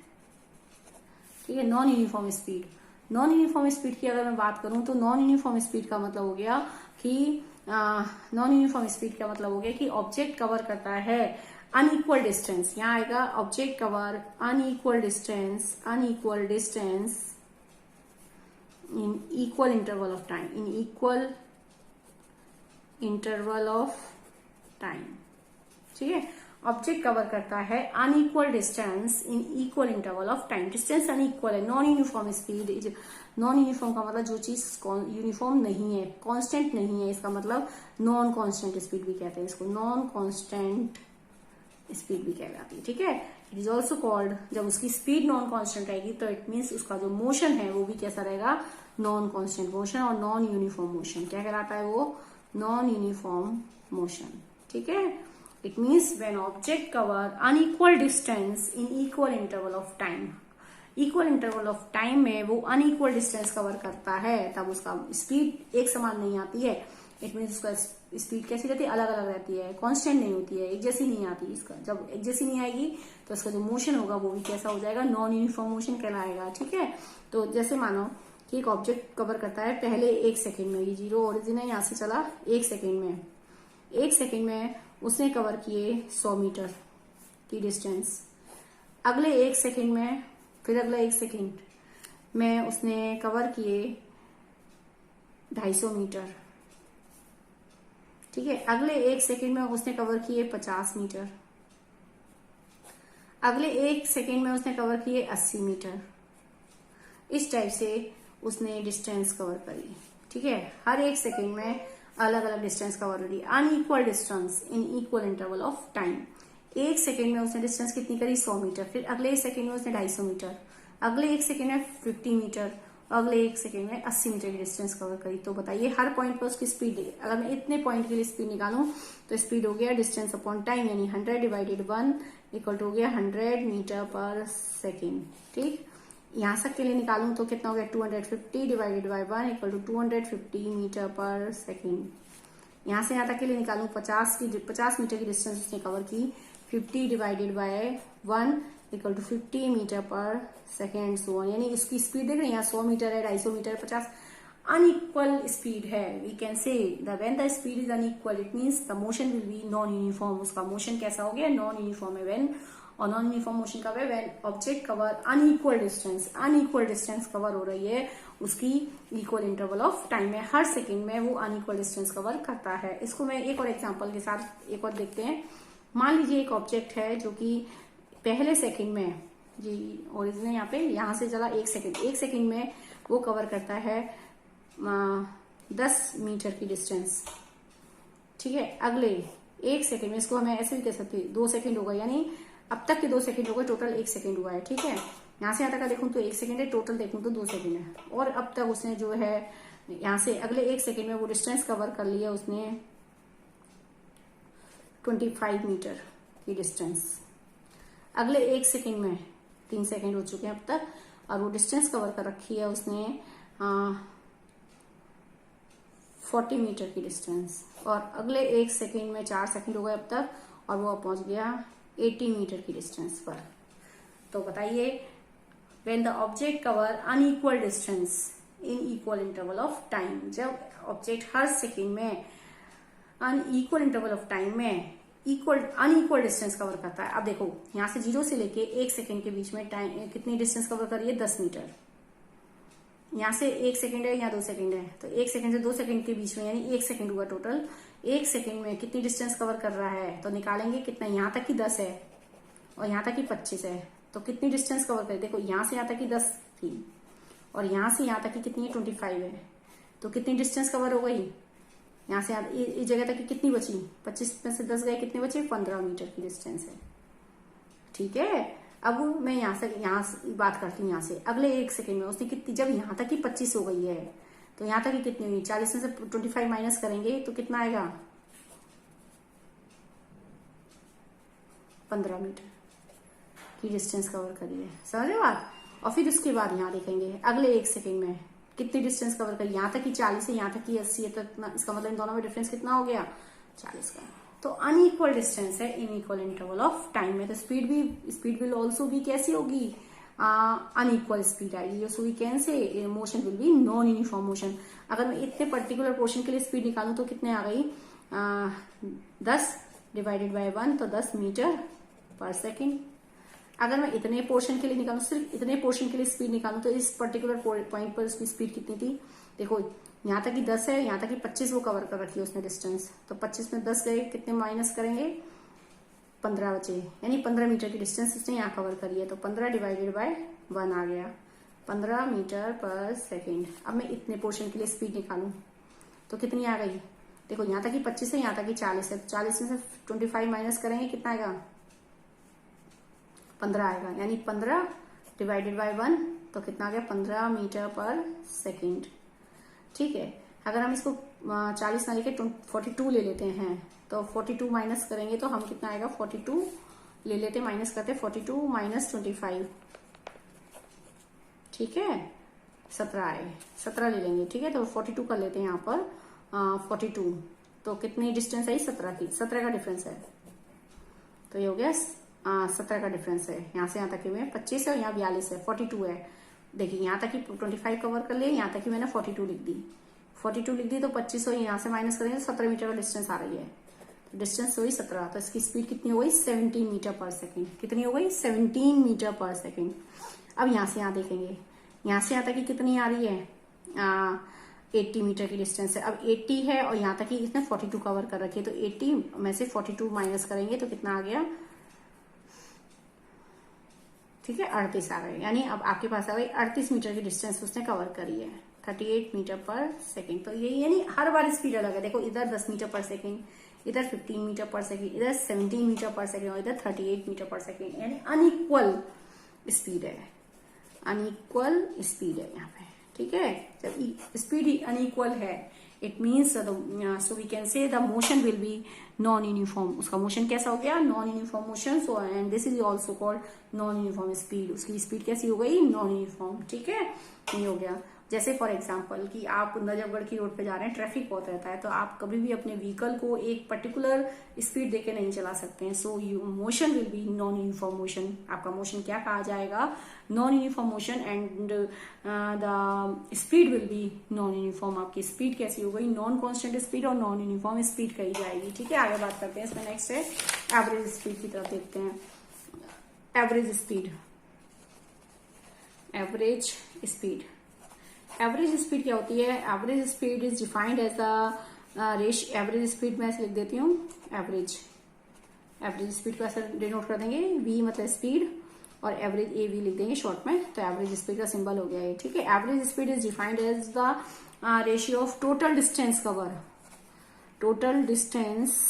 ठीक है, non uniform speed. Non uniform speed की अगर मैं बात करूं तो नॉन यूनिफॉर्म स्पीड का मतलब हो गया कि नॉन यूनिफॉर्म स्पीड का मतलब हो गया कि ऑब्जेक्ट कवर करता है अनइक्वल डिस्टेंस। यहां आएगा object cover unequal distance in equal interval of time, in equal interval of time. ठीक है, ऑब्जेक्ट कवर करता है unequal distance in equal interval of time. Distance unequal है, non uniform speed. Non uniform का मतलब जो चीज यूनिफॉर्म नहीं है, कांस्टेंट नहीं है, इसका मतलब नॉन कांस्टेंट स्पीड भी कहते हैं इसको, नॉन कांस्टेंट स्पीड भी कहलाती है। ठीक है, इट इज ऑल्सो कॉल्ड, जब उसकी स्पीड नॉन कांस्टेंट रहेगी तो इट मीन्स उसका जो मोशन है वो भी कैसा रहेगा, नॉन कांस्टेंट मोशन और नॉन यूनिफॉर्म मोशन। क्या कहलाता है वो, नॉन यूनिफॉर्म मोशन। ठीक है, it means when object cover unequal distance in equal interval of time, equal interval of time में वो unequal distance cover करता है, तब उसका स्पीड एक समान नहीं आती है। इट मीन्स उसका स्पीड कैसी रहती है, अलग अलग रहती है, कांस्टेंट नहीं होती है, एक जैसी नहीं आती। इसका जब एक जैसी नहीं आएगी तो उसका जो मोशन होगा वो भी कैसा हो जाएगा, नॉन यूनिफॉर्म मोशन कहलाएगा। ठीक है, तो जैसे मानो कि एक ऑब्जेक्ट कवर करता है पहले 1 सेकेंड में, ये जीरो ओरिजिन है, यहाँ से चला 1 सेकेंड में, 1 सेकेंड में उसने कवर किए 100 मीटर की डिस्टेंस। अगले 1 सेकेंड में, फिर अगला 1 सेकेंड में उसने कवर किए 250 मीटर। ठीक है, अगले 1 सेकेंड में उसने कवर किए 50 मीटर। अगले 1 सेकेंड में उसने कवर किए 80 मीटर। इस टाइप से उसने डिस्टेंस कवर करी। ठीक है, हर 1 सेकेंड में अलग अलग डिस्टेंस कवर हो रही है, unequal distance in equal interval of time. 1 second में उसने डिस्टेंस कितनी करी, 100 मीटर। फिर अगले 1 सेकेंड में उसने 250 मीटर, अगले 1 सेकेंड में 50 मीटर, अगले 1 सेकेंड में 80 मीटर की डिस्टेंस कवर करी। तो बताइए हर पॉइंट पर उसकी स्पीड, अगर मैं इतने पॉइंट के लिए स्पीड निकालूं तो स्पीड हो गया डिस्टेंस अपॉन टाइम, यानी 100 डिवाइडेड 1 इक्वल टू हो गया 100 मीटर पर सेकेंड। ठीक, यहां तक के लिए निकालूं तो कितना हो गया, 250 divided by 1 equal to 250 metre पर सेकेंड। यहां से यहां तक के लिए निकालूं 50 मीटर की डिस्टेंस उसने कवर की, 50 divided by 1 equal to 50 metre पर सेकेंड सो ऑन। यानी इसकी स्पीड देख रहे हैं, यहाँ 100 मीटर है, 250 मीटर, 50, अनइक्वल स्पीड है। We can say when the speed is unequal it means the motion will be non uniform. उसका मोशन कैसा हो गया, नॉन यूनिफॉर्म है। व्हेन, और नॉन यूनिफॉर्म मोशन कब है, when object cover unequal distance cover हो रही है उसकी इक्वल इंटरवल ऑफ टाइम में, हर सेकेंड में वो अनइक्वल डिस्टेंस कवर करता है। इसको मैं एक और एग्जांपल के साथ एक और देखते हैं। मान लीजिए एक ऑब्जेक्ट है जो कि पहले सेकेंड में, जी ओरिजिन यहाँ पे, यहाँ से चला 1 सेकेंड, 1 सेकेंड में वो कवर करता है 10 मीटर की डिस्टेंस। ठीक है, अगले 1 सेकेंड में, इसको हमें ऐसे भी कह सकते हैं 2 सेकेंड होगा, यानी अब तक के 2 सेकेंड हो गए, टोटल 1 सेकेंड हुआ है। ठीक है, यहाँ से यहाँ तक का देखूं तो 1 सेकेंड है, टोटल देखूं तो 2 सेकेंड है। और अब तक उसने जो है यहाँ से अगले 1 सेकेंड में वो डिस्टेंस कवर कर लिया उसने 25 मीटर की डिस्टेंस। अगले 1 सेकेंड में 3 सेकेंड हो चुके हैं अब तक, और वो डिस्टेंस कवर कर रखी है उसने 40 मीटर की डिस्टेंस। और अगले 1 सेकेंड में 4 सेकेंड हो गए अब तक, और वो पहुंच गया 80 मीटर की डिस्टेंस पर। तो बताइए when the object cover unequal distance in equal interval of time, जब ऑब्जेक्ट हर सेकेंड में अनइक्वल इंटरवल ऑफ टाइम में अनइक्वल डिस्टेंस कवर करता है। अब देखो यहां से 0 से लेके 1 सेकेंड के बीच में टाइम कितनी डिस्टेंस कवर कर रही है, 10 मीटर। यहाँ से 1 सेकंड है, यहाँ 2 सेकंड है, तो 1 सेकंड से 2 सेकंड के बीच में यानी 1 सेकंड हुआ टोटल। 1 सेकंड में कितनी डिस्टेंस कवर कर रहा है, तो निकालेंगे कितना, यहाँ तक की 10 है और यहाँ तक की 25 है, तो कितनी डिस्टेंस कवर करे, देखो यहाँ से यहाँ तक की 10 थी और यहाँ से यहाँ तक की कितनी है 25 है, तो कितनी डिस्टेंस कवर हो गई, यहाँ से इस जगह तक की कितनी बची, 25 में से 10 गए, कितने बचे, 15 मीटर की डिस्टेंस है। ठीक है, अब मैं यहाँ से बात करती हूँ, यहाँ से अगले 1 सेकंड में उसने कितनी, जब यहाँ तक की 25 हो गई है तो यहाँ तक की कितनी हुई, 40 में से 25 माइनस करेंगे तो कितना आएगा, 15 मीटर की डिस्टेंस कवर करी है। समझ रहे बात। और फिर उसके बाद यहाँ देखेंगे अगले 1 सेकंड में कितनी डिस्टेंस कवर करी, यहाँ तक की 40 है, यहाँ तक की 80 है, तो इसका मतलब इन दोनों में डिफरेंस कितना हो गया, 40 का। तो अनइक्वल डिस्टेंस है in equal interval of time में, तो स्पीड विल ऑल्सो भी कैसी होगी, अनइक्वल स्पीड आएगी। So we can say motion will be non uniform motion. अगर मैं इतने पर्टिकुलर पोर्शन के लिए स्पीड निकालूं तो कितने आ गई, 10 डिवाइडेड बाय 1 तो 10 मीटर पर सेकेंड। अगर मैं इतने पोर्शन के लिए निकालूं, सिर्फ इतने पोर्शन के लिए स्पीड निकालूं तो इस पर्टिकुलर पॉइंट पर उसकी स्पीड कितनी थी, देखो यहाँ तक की 10 है, यहाँ तक की 25 वो कवर कर रखी है उसने डिस्टेंस, तो 25 में 10 गए, कितने माइनस करेंगे, 15 बचे, यानी 15 मीटर की डिस्टेंस उसने यहाँ कवर करी है, तो 15 डिवाइडेड बाय 1 आ गया, 15 मीटर पर सेकेंड। अब मैं इतने पोर्शन के लिए स्पीड निकालूं तो कितनी आ गई, देखो यहाँ तक की 25 है, यहाँ तक की 40 है, 40 में से 25 माइनस करेंगे कितना आएगा, 15 आएगा, यानी 15 डिवाइडेड बाय 1 तो कितना आ गया, 15 मीटर पर सेकेंड। ठीक है, अगर हम इसको 40 ना लेके 42 ले लेते हैं तो 42 माइनस करेंगे तो हम कितना आएगा, 42 ले लेते, माइनस करते, 42 माइनस 25, ठीक है 17 आए, 17 ले लेंगे। ठीक है, तो 42 कर लेते हैं यहाँ पर 42, तो कितनी डिस्टेंस आई, 17 की, 17 का डिफरेंस है, तो ये हो गया 17 का डिफरेंस है। यहाँ से यहाँ तक में 25 है और यहाँ 42 है, 42 है। देखिए यहाँ तक की 25 कवर कर लिए, यहाँ तक की मैंने 42 लिख दी, 42 लिख दी, तो 25 और यहाँ से माइनस करेंगे तो 17 मीटर का डिस्टेंस आ रही है, तो डिस्टेंस हुई 17, तो इसकी स्पीड कितनी हो गई, 17 मीटर पर सेकेंड। कितनी हो गई, 17 मीटर पर सेकेंड। अब यहाँ से यहाँ देखेंगे, यहाँ से यहाँ तक की कितनी आ रही है, 80 मीटर की डिस्टेंस है। अब 80 है और यहाँ तक की इसने 42 कवर कर रखी है, तो 80 में से 42 माइनस करेंगे तो कितना आ गया, ठीक है 38 आ गए, यानी अब आपके पास आ गई 38 मीटर की डिस्टेंस उसने कवर करी है, 38 मीटर पर सेकेंड। तो यही यानी हर बार स्पीड अलग है, देखो इधर 10 मीटर पर सेकेंड, इधर 15 मीटर पर सेकेंड, इधर 17 मीटर पर सेकेंड और इधर 38 मीटर पर सेकेंड, यानी अनइक्वल स्पीड है, अनइक्वल स्पीड है यहाँ पे। ठीक है, जब स्पीड ही अनइक्वल है it means so we can say the motion will be non uniform. उसका मोशन कैसा हो गया, non uniform motion. So and this is also called non uniform speed. उसकी स्पीड कैसी हो गई, नॉन यूनिफॉर्म। ठीक है, ये हो गया। जैसे फॉर एग्जाम्पल कि आप नजफगढ़ की रोड पे जा रहे हैं, ट्रैफिक बहुत रहता है, तो आप कभी भी अपने व्हीकल को एक पर्टिकुलर स्पीड देके नहीं चला सकते हैं। सो motion will be non uniform motion. आपका मोशन क्या कहा जाएगा, non uniform motion, and the speed will be non uniform. आपकी स्पीड कैसी हो गई, नॉन कॉन्स्टेंट स्पीड और नॉन यूनिफॉर्म स्पीड कही जाएगी। ठीक है, आगे बात करते हैं इसमें। नेक्स्ट है एवरेज स्पीड की तरफ देखते हैं। Average speed, average speed, average speed क्या होती है, average speed is defined as the average speed मैं ऐसे लिख देती हूँ, एवरेज स्पीड को ऐसे डिनोट कर देंगे, v मतलब स्पीड और एवरेज AV लिख देंगे शॉर्ट में, तो एवरेज स्पीड का सिंबल हो गया है। ठीक है, average speed is defined as the ratio of total distance cover, total distance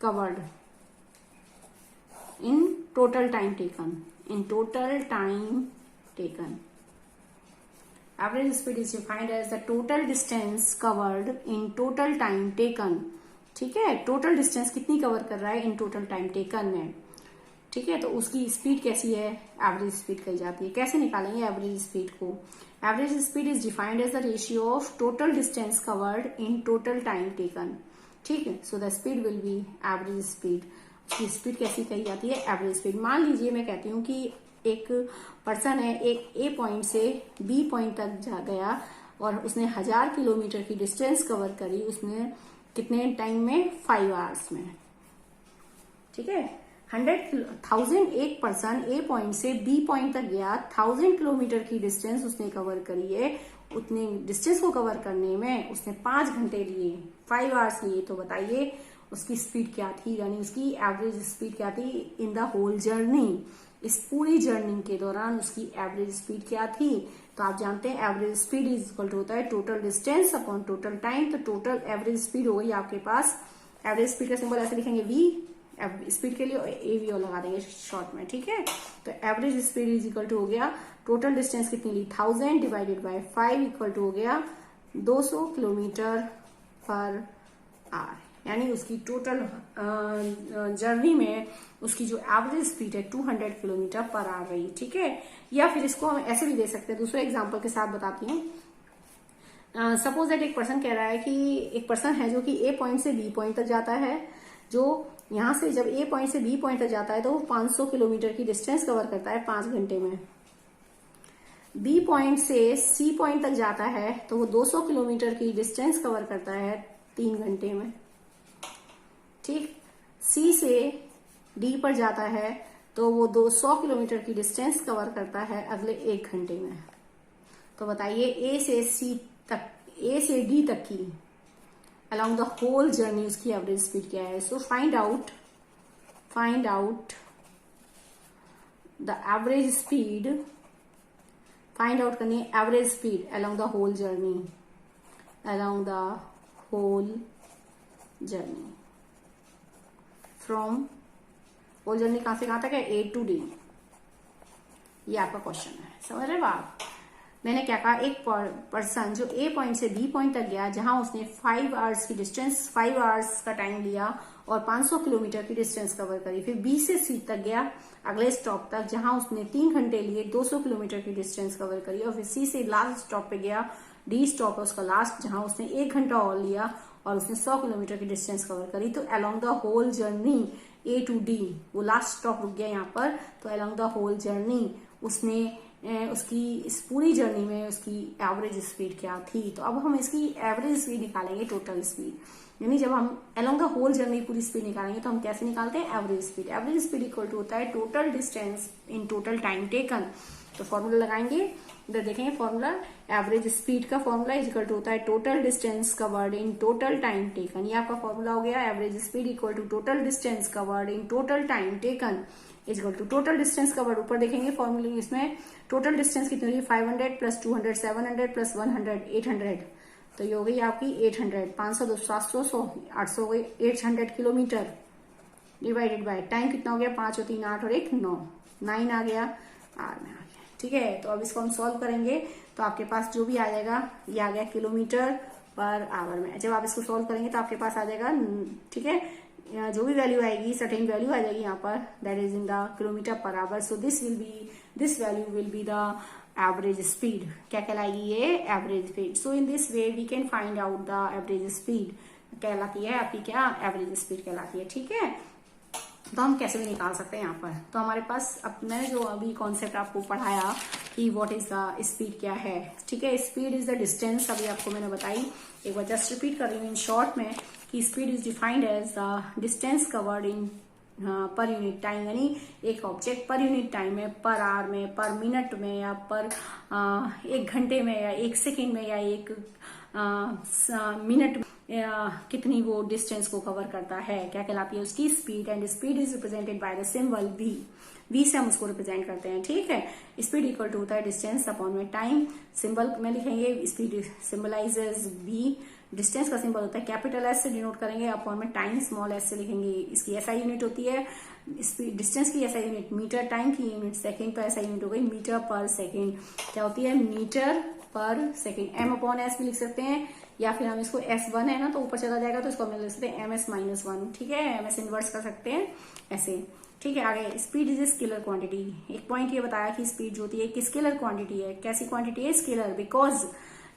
covered in total time taken, in total time taken. Average speed is defined as the total distance covered in total time taken. ठीक है, total distance कितनी cover कर रहा है इन total time taken में। ठीक है, तो उसकी स्पीड कैसी है, एवरेज स्पीड कही जाती है। कैसे निकालेंगे एवरेज स्पीड को, average speed is defined as the ratio of total distance covered in total time taken. ठीक है, so the speed will be average speed. की स्पीड कैसी कही जाती है, एवरेज स्पीड। मान लीजिए मैं कहती हूँ कि एक पर्सन है, एक A पॉइंट से B पॉइंट तक जा गया और उसने 1000 किलोमीटर की डिस्टेंस कवर करी, उसने कितने टाइम में, 5 आवर्स में। ठीक है, एक पर्सन ए पॉइंट से बी पॉइंट तक गया, 1000 किलोमीटर की डिस्टेंस उसने कवर करी है। उतने डिस्टेंस को कवर करने में उसने 5 घंटे लिए, 5 आवर्स लिए। तो बताइए उसकी स्पीड क्या थी, यानी उसकी एवरेज स्पीड क्या थी इन द होल जर्नी। इस पूरी जर्नी के दौरान उसकी एवरेज स्पीड क्या थी। तो आप जानते हैं average speed is equal to होता है total distance upon total time. तो टोटल एवरेज स्पीड हो गई आपके पास, एवरेज स्पीड का सिंबल ऐसे लिखेंगे वी, स्पीड के लिए AVO लगा देंगे शॉर्ट में, ठीक है। तो average speed is equal to हो गया टोटल डिस्टेंस कितनी ली 1000 डिवाइडेड बाय 5 इक्वल टू हो गया 200 किलोमीटर पर आवर। यानी उसकी टोटल जर्नी में उसकी जो एवरेज स्पीड है 200 किलोमीटर पर आवर रही, ठीक है। या फिर इसको हम ऐसे भी दे सकते हैं, दूसरे एग्जांपल के साथ बताती हूँ। सपोज दैट एक पर्सन कह रहा है कि एक पर्सन है जो कि ए पॉइंट से बी पॉइंट तक जाता है, जो यहां से जब ए पॉइंट से बी पॉइंट तक जाता है तो वो 500 किलोमीटर की डिस्टेंस कवर करता है 5 घंटे में। बी पॉइंट से सी पॉइंट तक जाता है तो वो 200 किलोमीटर की डिस्टेंस कवर करता है 3 घंटे में, ठीक। सी से डी पर जाता है तो वो 200 किलोमीटर की डिस्टेंस कवर करता है अगले 1 घंटे में। तो बताइए ए से सी तक, ए से डी तक की along the whole journey उसकी एवरेज स्पीड क्या है। So find out the average speed, find out करनी है average speed along the whole journey, along the whole journey from whole journey कहां से कहां तक है A to D। ये आपका क्वेश्चन है, समझ रहे हो आप। मैंने क्या कहा, एक पर्सन जो ए पॉइंट से बी पॉइंट तक गया जहां उसने 5 आवर्स की डिस्टेंस, 5 आवर्स का टाइम लिया और 500 किलोमीटर की डिस्टेंस कवर करी। फिर बी से सी तक गया अगले स्टॉप तक जहां उसने 3 घंटे लिए 200 किलोमीटर की डिस्टेंस कवर करी। और फिर सी से लास्ट स्टॉप पे गया, डी स्टॉप है उसका लास्ट, जहां उसने 1 घंटा और लिया और उसने 100 किलोमीटर की डिस्टेंस कवर करी। तो along the whole journey A to D, वो लास्ट स्टॉप रुक गया यहाँ पर। तो अलोंग द होल जर्नी उसने उसकी इस पूरी जर्नी में उसकी एवरेज स्पीड क्या थी। तो अब हम इसकी एवरेज स्पीड निकालेंगे, टोटल स्पीड। यानी जब हम अलोंग द होल जर्नी पूरी स्पीड निकालेंगे तो हम कैसे निकालते हैं, average speed. Average speed equal to होता है total distance in total time taken. तो फॉर्मूला लगाएंगे, इधर देखेंगे फॉर्मूला, एवरेज स्पीड का फॉर्मूला इक्वल टू होता है total distance covered in total time taken. ये आपका फॉर्मूला हो गया, average speed equal to total distance covered in total time taken equal to total distance covered. ऊपर देखेंगे फॉर्मूले, इसमें टोटल डिस्टेंस कितनी हुई 500 प्लस 200 700 प्लस 100 800। तो ये हो गई आपकी 800, 500 200 700 100 800 हो गई 800 किलोमीटर डिवाइडेड बाय टाइम कितना हो गया 5 और 3 8 और 1 9 9 आ गया, आर में आ गया, ठीक है। तो अब इसको हम सॉल्व करेंगे तो आपके पास जो भी आ जाएगा ये आ गया किलोमीटर पर आवर में। जब आप इसको सॉल्व करेंगे तो आपके पास आ जाएगा, ठीक है, जो भी वैल्यू आएगी सर्टेन वैल्यू आ जाएगी यहाँ पर, that is in the kilometre per hour. So this value will be the average speed. क्या कहलाएगी ये, average speed. So in this way we can find out the average speed कहलाती है आपकी, क्या एवरेज स्पीड कहलाती है, ठीक है। तो हम कैसे भी निकाल सकते हैं यहाँ पर। तो हमारे पास अब मैंने जो अभी कॉन्सेप्ट आपको पढ़ाया कि व्हाट इज द स्पीड क्या है, ठीक है। स्पीड इज द डिस्टेंस, अभी आपको मैंने बताई, एक बार जस्ट रिपीट कर रही हूँ इन शॉर्ट में कि speed is defined as the distance covered in per unit time. यानी एक ऑब्जेक्ट पर यूनिट टाइम में, पर आवर में, पर मिनट में, या पर 1 घंटे में, या 1 सेकेंड में, या 1 मिनट में कितनी वो डिस्टेंस को कवर करता है, क्या कहलाती है उसकी speed. And speed is represented by the symbol v, v से हम उसको रिप्रेजेंट करते हैं, ठीक है। स्पीड इक्वल टू होता है डिस्टेंस अपॉन में टाइम। सिंबल में लिखेंगे स्पीड सिंबलाइजेस v, डिस्टेंस का सिंबल होता है कैपिटल एस से डिनोट करेंगे, अपॉन में टाइम स्मॉल एस से लिखेंगे। इसकी एसआई यूनिट होती है, स्पीड डिस्टेंस की एसआई यूनिट मीटर, टाइम की यूनिट सेकंड, तो एसआई यूनिट हो गई मीटर पर सेकंड। क्या होती है, मीटर पर सेकंड। एम अपॉन एस भी लिख सकते हैं, या फिर हम इसको S1 है ना तो ऊपर चला जाएगा तो इसको हम लिख सकते हैं MS-1, ठीक है। MS इनवर्स कर सकते हैं ऐसे, ठीक है। आगे speed is a scalar quantity. एक पॉइंट ये बताया कि स्पीड जो होती है एक स्केलर क्वांटिटी है। कैसी क्वांटिटी है, scalar, because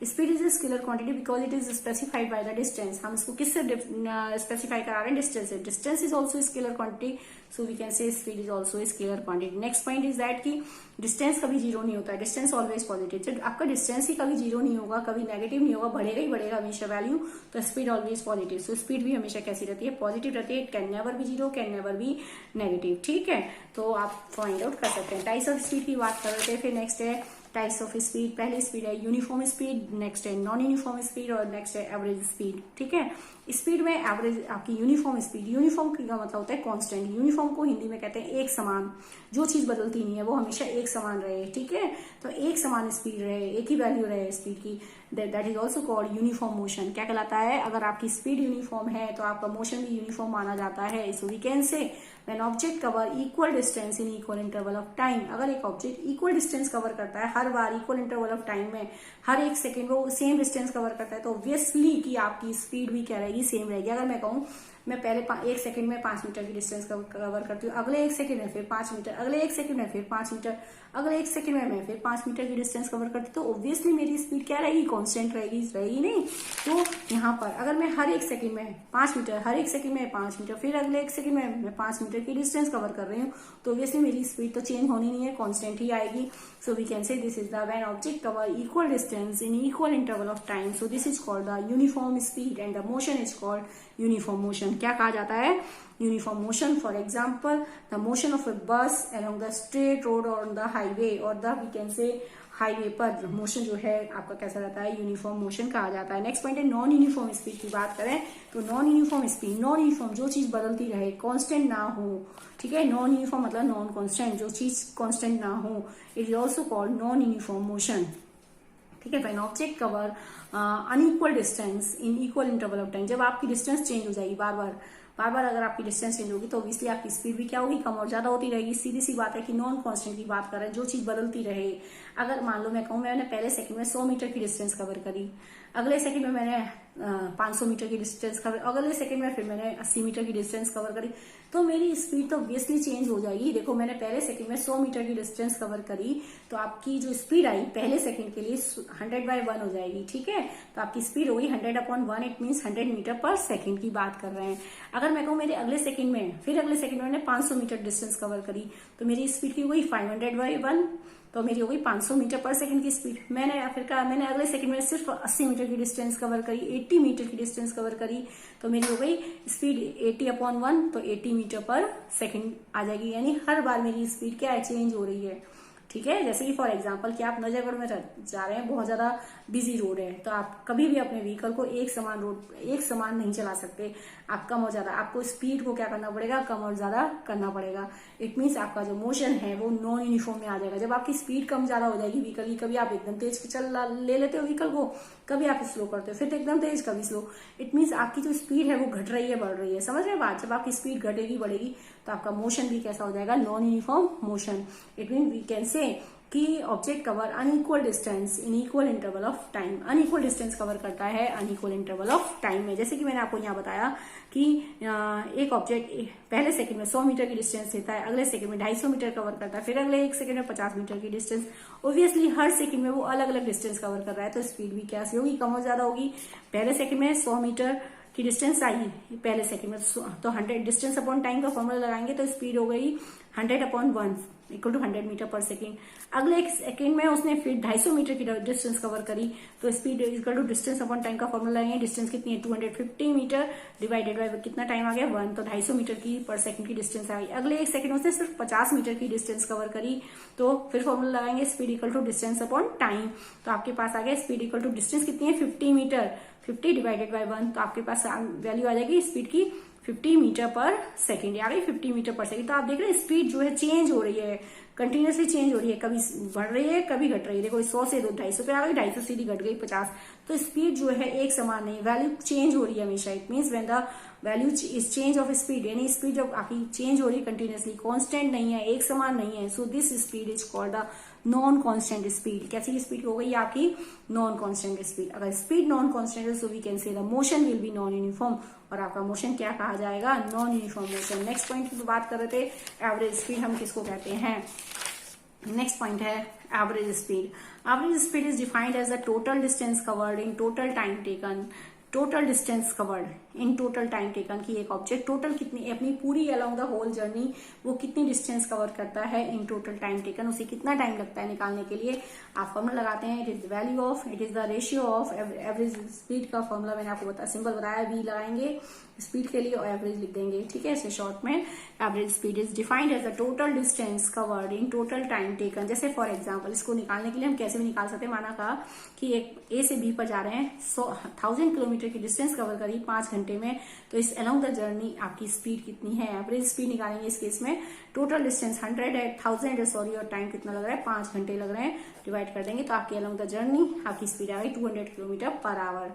speed is a scalar quantity because it is specified by the distance. हम इसको किससे स्पेसिफाई करा रहे हैं? डिस्टेंस से। Distance is also scalar quantity, so we can say speed is also scalar quantity. Next point is that कि distance कभी zero नहीं होता है, डिस्टेंस ऑलवेज पॉजिटिव। जब आपका डिस्टेंस ही कभी जीरो नहीं होगा, कभी नेगेटिव नहीं होगा, बढ़ेगा ही बढ़ेगा हमेशा वैल्यू, तो speed always positive. So speed भी हमेशा कैसी रहती है? पॉजिटिव रहती है। It can never be zero, can never B negative. ठीक है, तो आप फाइंड आउट कर सकते हैं। टाइप्स ऑफ स्पीड की बात कर रहे थे। फिर नेक्स्ट है टाइप्स ऑफ स्पीड। पहली स्पीड है यूनिफॉर्म स्पीड, नेक्स्ट है नॉन यूनिफॉर्म स्पीड और नेक्स्ट है एवरेज स्पीड। ठीक है, स्पीड में एवरेज आपकी यूनिफॉर्म स्पीड, यूनिफॉर्म का मतलब होता है कांस्टेंट। यूनिफॉर्म को हिंदी में कहते हैं एक समान, जो चीज बदलती नहीं है वो हमेशा एक समान रहे। ठीक है, तो एक समान स्पीड रहे, एक ही वैल्यू रहे स्पीड की, that is also called uniform motion. क्या कहलाता है? अगर आपकी स्पीड यूनिफॉर्म है तो आपका मोशन भी यूनिफॉर्म माना जाता है। So we can say when object cover equal distance in equal interval of time. अगर एक ऑब्जेक्ट इक्वल डिस्टेंस कवर करता है हर बार इक्वल इंटरवल ऑफ टाइम में, हर एक सेकंड वो सेम डिस्टेंस कवर करता है, तो ऑब्वियसली कि आपकी स्पीड भी क्या रहेगी? सेम रहेगी। अगर मैं कहूँ मैं पहले 1 सेकंड में 5 मीटर की डिस्टेंस कवर करती हूँ, अगले 1 सेकंड में फिर 5 मीटर, अगले 1 सेकंड में फिर 5 मीटर, अगले 1 सेकंड में मैं फिर 5 मीटर की डिस्टेंस कवर करती हूँ, तो ऑब्वियसली मेरी स्पीड क्या रहेगी? कांस्टेंट रहेगी, रहेगी नहीं। तो यहाँ पर अगर मैं हर 1 सेकंड में 5 मीटर, हर 1 सेकंड में 5 मीटर, फिर अगले 1 सेकंड में मैं 5 मीटर की डिस्टेंस कवर कर रही हूँ, तो ऑब्वियसली मेरी स्पीड तो चेंज होनी नहीं है, कांस्टेंट ही आएगी। So we can say this is the when object cover equal distance in equal interval of time, so this is called the uniform speed and the motion is called uniform motion. क्या कहा जाता है? Uniform motion. For example the motion of a bus along the straight road on the highway और the we can say highway पर motion जो है आपका कैसा रहता है? यूनिफॉर्म मोशन कहा जाता है। नेक्स्ट पॉइंट है नॉन यूनिफॉर्म स्पीड की बात करें तो non uniform speed, non uniform जो चीज बदलती रहे, कांस्टेंट ना हो। ठीक है, नॉन यूनिफॉर्म मतलब नॉन कांस्टेंट, जो चीज कांस्टेंट ना हो, it is also called non uniform motion. ठीक है, when object cover unequal distance in equal interval of time, जब आपकी डिस्टेंस चेंज हो जाएगी बार बार अगर आपकी डिस्टेंस चेंज होगी तो ऑब्वियसली आपकी स्पीड भी क्या होगी? कम और ज्यादा होती रहेगी। सीधी सी बात है कि नॉन कांस्टेंट की बात कर रहे हैं, जो चीज बदलती रहे। अगर मान लो मैं कहूं मैंने पहले सेकंड में 100 मीटर की डिस्टेंस कवर करी, अगले सेकंड में मैंने 500 मीटर की डिस्टेंस कवर, अगले सेकंड में फिर मैंने 80 मीटर की डिस्टेंस कवर करी, तो मेरी स्पीड तो ऑब्वियसली चेंज हो जाएगी। देखो मैंने पहले सेकंड में 100 मीटर की डिस्टेंस कवर करी, तो आपकी जो स्पीड आई पहले सेकंड के लिए 100/1 हो जाएगी। ठीक है, तो आपकी स्पीड हो गई 100/1, इट मीन 100 मीटर पर सेकंड की बात कर रहे हैं। अगर मैं कहूँ मेरे अगले सेकंड में, फिर अगले सेकंड में मैंने 500 मीटर डिस्टेंस कवर करी, तो मेरी स्पीड की हो गई 500/1, तो मेरी हो गई 500 मीटर पर सेकंड की स्पीड। मैंने अगले सेकंड में सिर्फ 80 मीटर की डिस्टेंस कवर करी, 80 मीटर की डिस्टेंस कवर करी, तो मेरी हो गई स्पीड 80/1, तो 80 मीटर पर सेकंड आ जाएगी। यानी हर बार मेरी स्पीड क्या है? चेंज हो रही है। ठीक है, जैसे कि फॉर एग्जांपल कि आप नजरगढ़ में जा रहे हैं, बहुत ज्यादा बिजी रोड है, तो आप कभी भी अपने व्हीकल को एक समान नहीं चला सकते। आप कम और ज्यादा, आपको स्पीड को क्या करना पड़ेगा? कम और ज्यादा करना पड़ेगा। इट मीन्स आपका जो मोशन है वो नॉन यूनिफॉर्म में आ जाएगा। जब आपकी स्पीड कम ज्यादा हो जाएगी व्हीकल की, कभी आप एकदम तेज ले लेते हो व्हीकल को, कभी आप स्लो करते हो, फिर एकदम तेज, कभी स्लो। इट मीन्स आपकी जो स्पीड है वो घट रही है, बढ़ रही है। समझ रहे हैं बात? जब आपकी स्पीड घटेगी, बढ़ेगी, तो आपका मोशन भी कैसा हो जाएगा? Non uniform motion. It mean we can say कि object cover unequal distance in equal interval of time. Unequal distance cover करता है अनइक्वल इंटरवल ऑफ टाइम में। जैसे कि मैंने आपको यहाँ बताया कि एक ऑब्जेक्ट पहले सेकंड में 100 मीटर की डिस्टेंस लेता है, अगले सेकंड में 250 मीटर कवर करता है, फिर अगले 1 सेकंड में 50 मीटर की डिस्टेंस। ऑब्वियसली हर सेकंड में वो अलग अलग डिस्टेंस कवर कर रहा है, तो स्पीड भी कैसी होगी? कम और ज्यादा होगी। पहले सेकंड में 100 मीटर की डिस्टेंस आई पहले सेकंड में, तो 100 डिस्टेंस अपॉन टाइम का फॉर्मूला लगाएंगे तो स्पीड हो गई 100/1 इक्वल टू 100 मीटर पर सेकेंड। अगले एक सेकेंड में उसने फिर 250 मीटर की डिस्टेंस कवर करी, तो speed equal to distance upon time का फॉर्मूला लगाएंगे। डिस्टेंस कितनी है? 250 मीटर डिवाइडेड बाय कितना टाइम आ गया? 1, तो 250 मीटर की पर सेकंड की डिस्टेंस आ गई। अगले एक सेकंड में उसने सिर्फ 50 मीटर की डिस्टेंस कवर करी, तो फिर फॉर्मूला लगाएंगे speed equal to distance upon time. तो आपके पास आ गया स्पीड इक्वल टू डिस्टेंस कितनी है? 50 मीटर, 50 डिवाइडेड बाय 1, तो आपके पास वैल्यू आ जाएगी स्पीड की 50 मीटर पर सेकेंड। आ गई 50 मीटर पर सेकेंड। तो आप देख रहे हैं स्पीड जो है चेंज हो रही है, कंटिन्यूसली चेंज हो रही है, कभी बढ़ रही है, कभी घट रही है। देखो 100 से 250 पे आ गई, 250 सीधी घट गई 50। तो स्पीड जो है एक समान नहीं, वैल्यू चेंज हो रही है हमेशा। It means when the value is change of speed, यानी स्पीड जब आपकी चेंज हो रही है कंटिन्यूसली, कांस्टेंट नहीं है, एक समान नहीं है, so this speed is called the non constant speed. कैसी स्पीड हो गई आपकी? Non constant speed. अगर स्पीड नॉन कांस्टेंट है, so we can say the motion will be non uniform, और आपका मोशन क्या कहा जाएगा? Non uniform motion. Next point की बात कर रहे थे, एवरेज स्पीड हम किसको कहते हैं? नेक्स्ट पॉइंट है average speed. Average speed is defined as the total distance covered in total time taken. Total distance covered in total time taken की एक ऑब्जेक्ट टोटल कितनी अपनी पूरी अलोंग द होल जर्नी वो कितनी डिस्टेंस कवर करता है इन टोटल टाइम टेकन, उसे कितना टाइम लगता है निकालने के लिए आप फॉर्मूला लगाते हैं. It is the value of, it is the ratio of average speed का फॉर्मूला मैंने आपको सिंबल बताया, वी लगाएंगे स्पीड के लिए और एवरेज लिख देंगे. ठीक है, इसे शॉर्ट में average speed is defined as the total distance covered in total time taken. जैसे फॉर एग्जाम्पल इसको निकालने के लिए हम कैसे भी निकाल सकते हैं. माना कहा कि एक ए से बी पर जा रहे हैं, 1000 किलोमीटर की डिस्टेंस कवर करी 5 घंटे में, तो इस अलोंग द जर्नी आपकी स्पीड कितनी है, एवरेज स्पीड निकालेंगे. इस केस में टोटल डिस्टेंस 100 है, 1000 है सॉरी, और टाइम कितना लग रहा है 5 घंटे लग रहे हैं, डिवाइड कर देंगे तो आपकी अलोंग द जर्नी आपकी स्पीड आ गई 200 किलोमीटर पर आवर.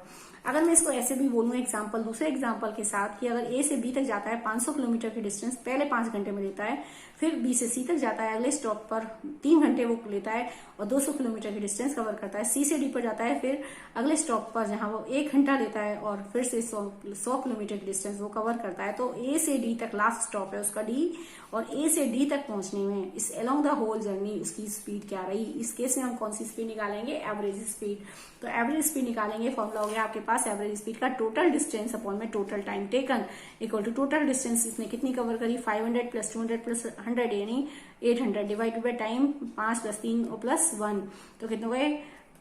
अगर मैं इसको ऐसे भी बोलूं एग्जाम्पल, दूसरे एग्जाम्पल के साथ कि अगर ए से बी तक जाता है 500 किलोमीटर की डिस्टेंस पहले 5 घंटे में लेता है, फिर बी से सी तक जाता है अगले स्टॉप पर 3 घंटे वो लेता है और 200 किलोमीटर की डिस्टेंस कवर करता है. सी से डी पर जाता है फिर अगले स्टॉप पर जहां वो 1 घंटा लेता है और फिर से 100 किलोमीटर की डिस्टेंस वो कवर करता है. तो ए से डी तक लास्ट स्टॉप है उसका डी, और ए से डी तक पहुंचने में इस अलोंग द होल जर्नी उसकी स्पीड क्या रही. इस केस में हम कौन सी स्पीड निकालेंगे, एवरेज स्पीड. तो एवरेज स्पीड निकालेंगे, फॉर्मूला हो गया आपके पास एवरेज स्पीड का टोटल डिस्टेंस अपॉन में total time taken equal to total distance इसने कितनी कवर करी 500 प्लस 200 प्लस 100 यानी 800 डिवाइडेड बाय टाइम 5 प्लस 3 और प्लस 1 तो कितने हो गए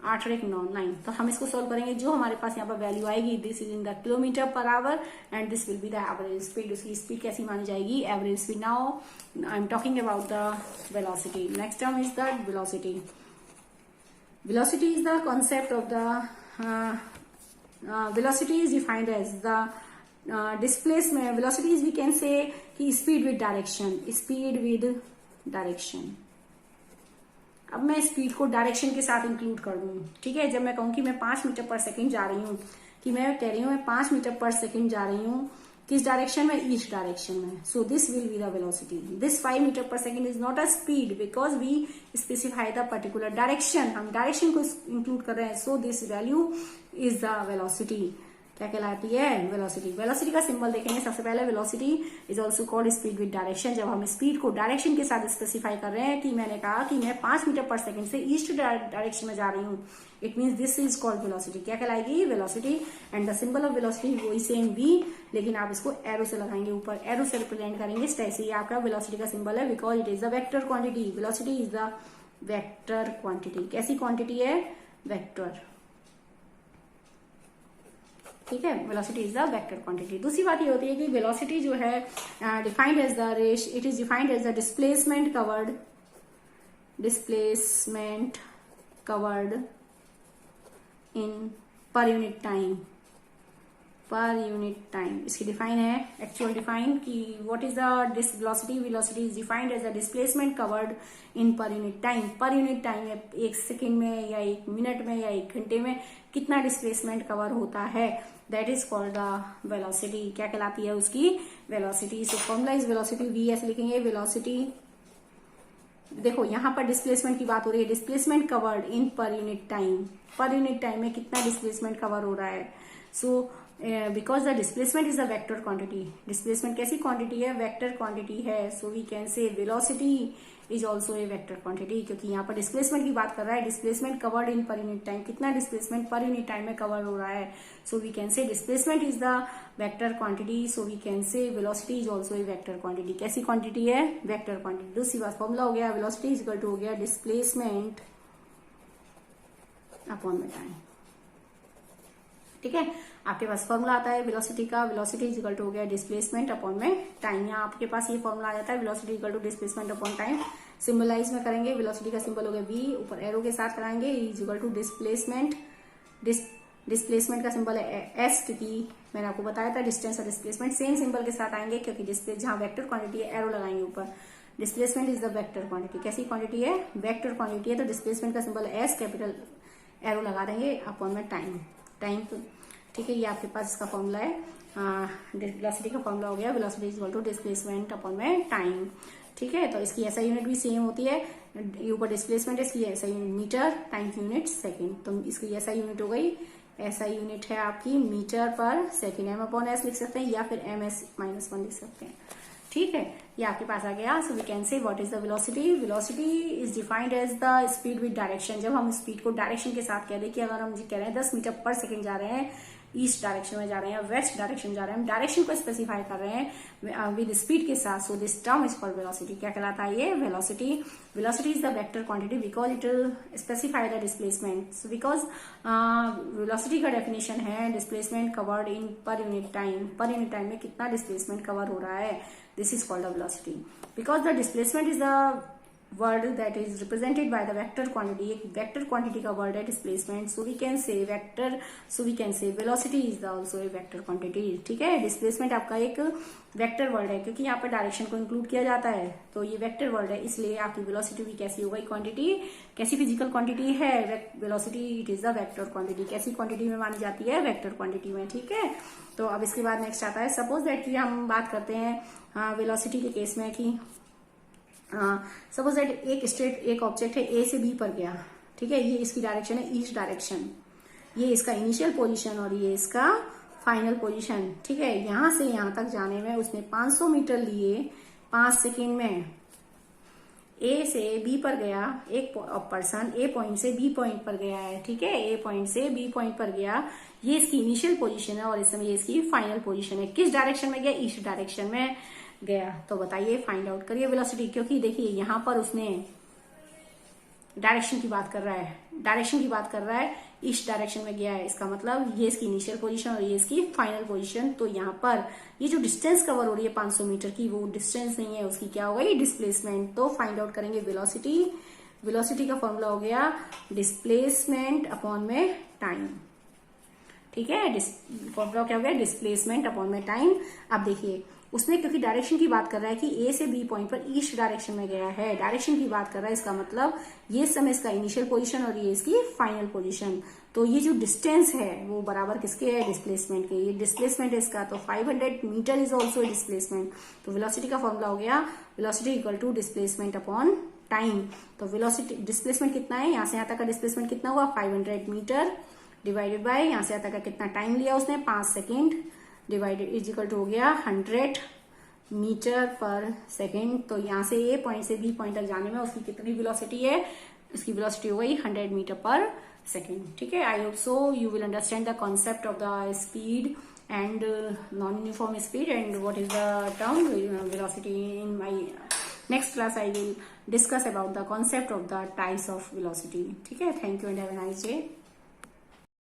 8 और 1 9 9. तो हम इसको सोल्व करेंगे, जो हमारे पास यहाँ पर वैल्यू आएगी this is in the kilometre per our and this will be the average speed. उसकी स्पीड कैसी मानी जाएगी, average speed. Now I am talking about the velocity. Next term is the velocity. Velocity is the concept of the velocity is defined as the displacement. Velocity is we can say कि speed with direction. Speed with direction. अब मैं speed को direction के साथ include कर दूं. ठीक है, जब मैं कहूं कि मैं 5 मीटर पर सेकंड जा रही हूं, कि मैं कह रही हूं मैं 5 मीटर पर सेकंड जा रही हूं, किस डायरेक्शन में, ईस्ट डायरेक्शन में. So this will be the velocity. This 5 metre पर second is not a speed because we specify the particular direction. हम डायरेक्शन को इंक्लूड कर रहे हैं. So this value is the velocity. क्या कहलाती है, वेलोसिटी. वेलोसिटी का सिंबल देखेंगे सबसे पहले. Velocity is also called speed with direction. जब हम स्पीड को डायरेक्शन के साथ स्पेसिफाई कर रहे हैं, कि मैंने कहा कि मैं 5 मीटर पर सेकंड से ईस्ट डायरेक्शन में जा रही हूँ, it means this is called velocity. क्या कहलाएगी, velocity. And the symbol of velocity वही सेम वी, लेकिन आप इसको एरो से लगाएंगे, ऊपर एरो से रिप्रेजेंट करेंगे. इस टाइप से ये आपका वेलोसिटी का सिंबल है because it is the vector quantity. Velocity is the vector quantity. कैसी क्वांटिटी है, वेक्टर. ठीक है, velocity is the vector quantity. दूसरी बात ये होती है कि वेलोसिटी जो है defined as the ratio, it is defined as the displacement covered in per unit time. Per unit time इसकी डिफाइन है, एक्चुअल डिफाइन कि what is the velocity. Velocity is defined as the displacement covered in per unit time. Per unit time में 1 second में या 1 minute में या 1 घंटे में कितना डिस्प्लेसमेंट कवर होता है, that is called the velocity. क्या कहलाती है उसकी, velocity. So formula is velocity. We ऐसे लिखेंगे, वेलोसिटी. देखो यहाँ पर डिस्प्लेसमेंट की बात हो रही है, displacement covered in per unit time. Per unit time में कितना डिस्प्लेसमेंट कवर हो रहा है. So because the displacement is the vector quantity. Displacement कैसी क्वांटिटी है, वेक्टर क्वांटिटी है. So we can say velocity is also a vector quantity, क्योंकि यहाँ पर डिस्प्लेसमेंट की बात कर रहा है. Displacement covered in per unit time, कितना डिस्प्लेसमेंट पर यूनिट टाइम में कवर हो रहा है. So we can say displacement is the vector quantity. So we can say velocity is also a vector quantity. कैसी क्वांटिटी है, vector quantity. दूसरी बात formula हो गया, वेलोसिटी इज इक्वल टू हो गया डिस्प्लेसमेंट अपॉन में टाइम. ठीक है, आपके पास फॉर्मूला आता है वेलोसिटी का. वेलोसिटी इज इक्वल टू हो गया डिस्प्लेसमेंट अपॉन में टाइम. यहाँ आपके पास ये फॉर्मूला आ जाता है, velocity equal to displacement upon time. Symbolise में करेंगे, वेलोसिटी का सिंबल हो गया वी, ऊपर एरो के साथ कराएंगे, is equal to displacement. Displacement का सिंबल है एस, क्योंकि मैंने आपको बताया था डिस्टेंस और डिस्प्लेसमेंट सेम सिंबल के साथ आएंगे, क्योंकि डिस्प्ले जहां वेक्टर क्वांटिटी है एरो लगाएंगे ऊपर. Displacement is the vector quantity. कैसी क्वांटिटी है, वेक्टर क्वांटिटी है. तो डिस्प्लेसमेंट का सिंबल एस, कैपिटल एरो लगा देंगे अपॉन में टाइम. तो ठीक है, ये आपके पास इसका फॉर्मूला है. वेलोसिटी का फॉर्मूला हो गया, velocity is equal to displacement upon में टाइम. ठीक है, तो इसकी ऐसा यूनिट भी सेम होती है. ऊपर डिस्प्लेसमेंट है, इसकी ऐसा यूनिट मीटर, टाइम की यूनिट सेकेंड. तो इसकी ऐसा यूनिट हो गई, ऐसा यूनिट है आपकी मीटर पर सेकेंड. एम अपॉन एस लिख सकते हैं या फिर एम एस -1 लिख सकते हैं. ठीक है, ये आपके पास आ गया। So we can say what is the velocity. Velocity is defined as the speed with direction. जब हम स्पीड को डायरेक्शन के साथ कह दें कि अगर हम कह रहे हैं 10 मीटर पर सेकंड जा रहे हैं, ईस्ट डायरेक्शन में जा रहे हैं, वेस्ट डायरेक्शन जा रहे हैं, हम डायरेक्शन को स्पेसिफाई कर रहे हैं विद स्पीड के साथ, so this term is called velocity. क्या कहलाता है ये? Velocity. Velocity is the vector quantity because it specify the displacement. So because velocity का डेफिनेशन है displacement covered in per unit time. Per unit time में कितना डिस्प्लेसमेंट कवर हो रहा है, this is called the velocity. Because the displacement is the word that is represented by the vector quantity. एक vector quantity का word है displacement, so we can say vector, so we can say velocity is also a vector quantity. ठीक है, displacement आपका एक vector word है क्योंकि यहाँ पर डायरेक्शन को इंक्लूड किया जाता है, तो ये वेक्टर वर्ड है, इसलिए आपकी वेलोसिटी भी कैसी होगी? क्वांटिटी। कैसी फिजिकल क्वांटिटी है velocity? It is the vector quantity. कैसी क्वांटिटी में मानी जाती है? वेक्टर क्वांटिटी में। ठीक है, तो अब इसके बाद नेक्स्ट आता है, सपोज दैट कि हम बात करते हैं वेलोसिटी के केस में कि सपोज दैट एक ऑब्जेक्ट है ए से बी पर गया। ठीक है, ये इसकी डायरेक्शन है ईस्ट डायरेक्शन, ये इसका इनिशियल पोजीशन और ये इसका फाइनल पोजीशन। ठीक है, यहां से यहां तक जाने में उसने 500 मीटर लिए 5 सेकेंड में। ए से बी पर गया, एक पर्सन ए पॉइंट से बी पॉइंट पर गया है। ठीक है, ए पॉइंट से बी पॉइंट पर गया, ये इसकी इनिशियल पोजीशन है और इस समय ये इसकी फाइनल पोजीशन है। किस डायरेक्शन में गया? ईस्ट डायरेक्शन में गया। तो बताइए, फाइंड आउट करिए वेलोसिटी। क्योंकि देखिए यहां पर उसने डायरेक्शन की बात कर रहा है, ईस्ट डायरेक्शन में गया है, इसका मतलब ये इसकी इनिशियल पोजीशन और ये इसकी फाइनल पोजीशन। तो यहाँ पर ये जो डिस्टेंस कवर हो रही है 500 मीटर की, वो डिस्टेंस नहीं है, उसकी क्या होगा? ये डिस्प्लेसमेंट। तो फाइंड आउट करेंगे वेलोसिटी। वेलोसिटी का फॉर्मूला हो गया डिस्प्लेसमेंट अपॉन में टाइम। ठीक है, फॉर्मूला क्या हो गया? डिस्प्लेसमेंट अपॉन में टाइम। अब देखिए उसने क्योंकि डायरेक्शन की बात कर रहा है कि ए से बी पॉइंट पर ईस्ट डायरेक्शन में गया है, डायरेक्शन की बात कर रहा है, इसका मतलब ये समय इसका इनिशियल पोजीशन और ये इसकी फाइनल पोजीशन। तो ये जो डिस्टेंस है वो बराबर किसके है? डिस्प्लेसमेंट के। ये डिस्प्लेसमेंट है इसका, तो 500 मीटर इज ऑल्सो डिस्प्लेसमेंट। तो वेलोसिटी का फॉर्मूला हो गया velocity equal to displacement upon time. तो वेलोसिटी डिस्प्लेसमेंट कितना है? यहाँ से यहाँ तक का डिस्प्लेसमेंट कितना हुआ? 500 मीटर डिवाइडेड बाय यहाँ से यहाँ तक का कितना टाइम लिया उसने? 5 second divided is equal to हो गया 100 मीटर पर सेकेंड। तो यहाँ से ए पॉइंट से बी पॉइंट तक जाने में उसकी कितनी वेलोसिटी है? उसकी वेलोसिटी हो गई 100 मीटर पर सेकेंड। ठीक है, I hope so you will understand the concept of the speed and non uniform speed and what is the term velocity. In my next class I will discuss about the concept of the types of velocity. ठीक है, thank you and have a nice day.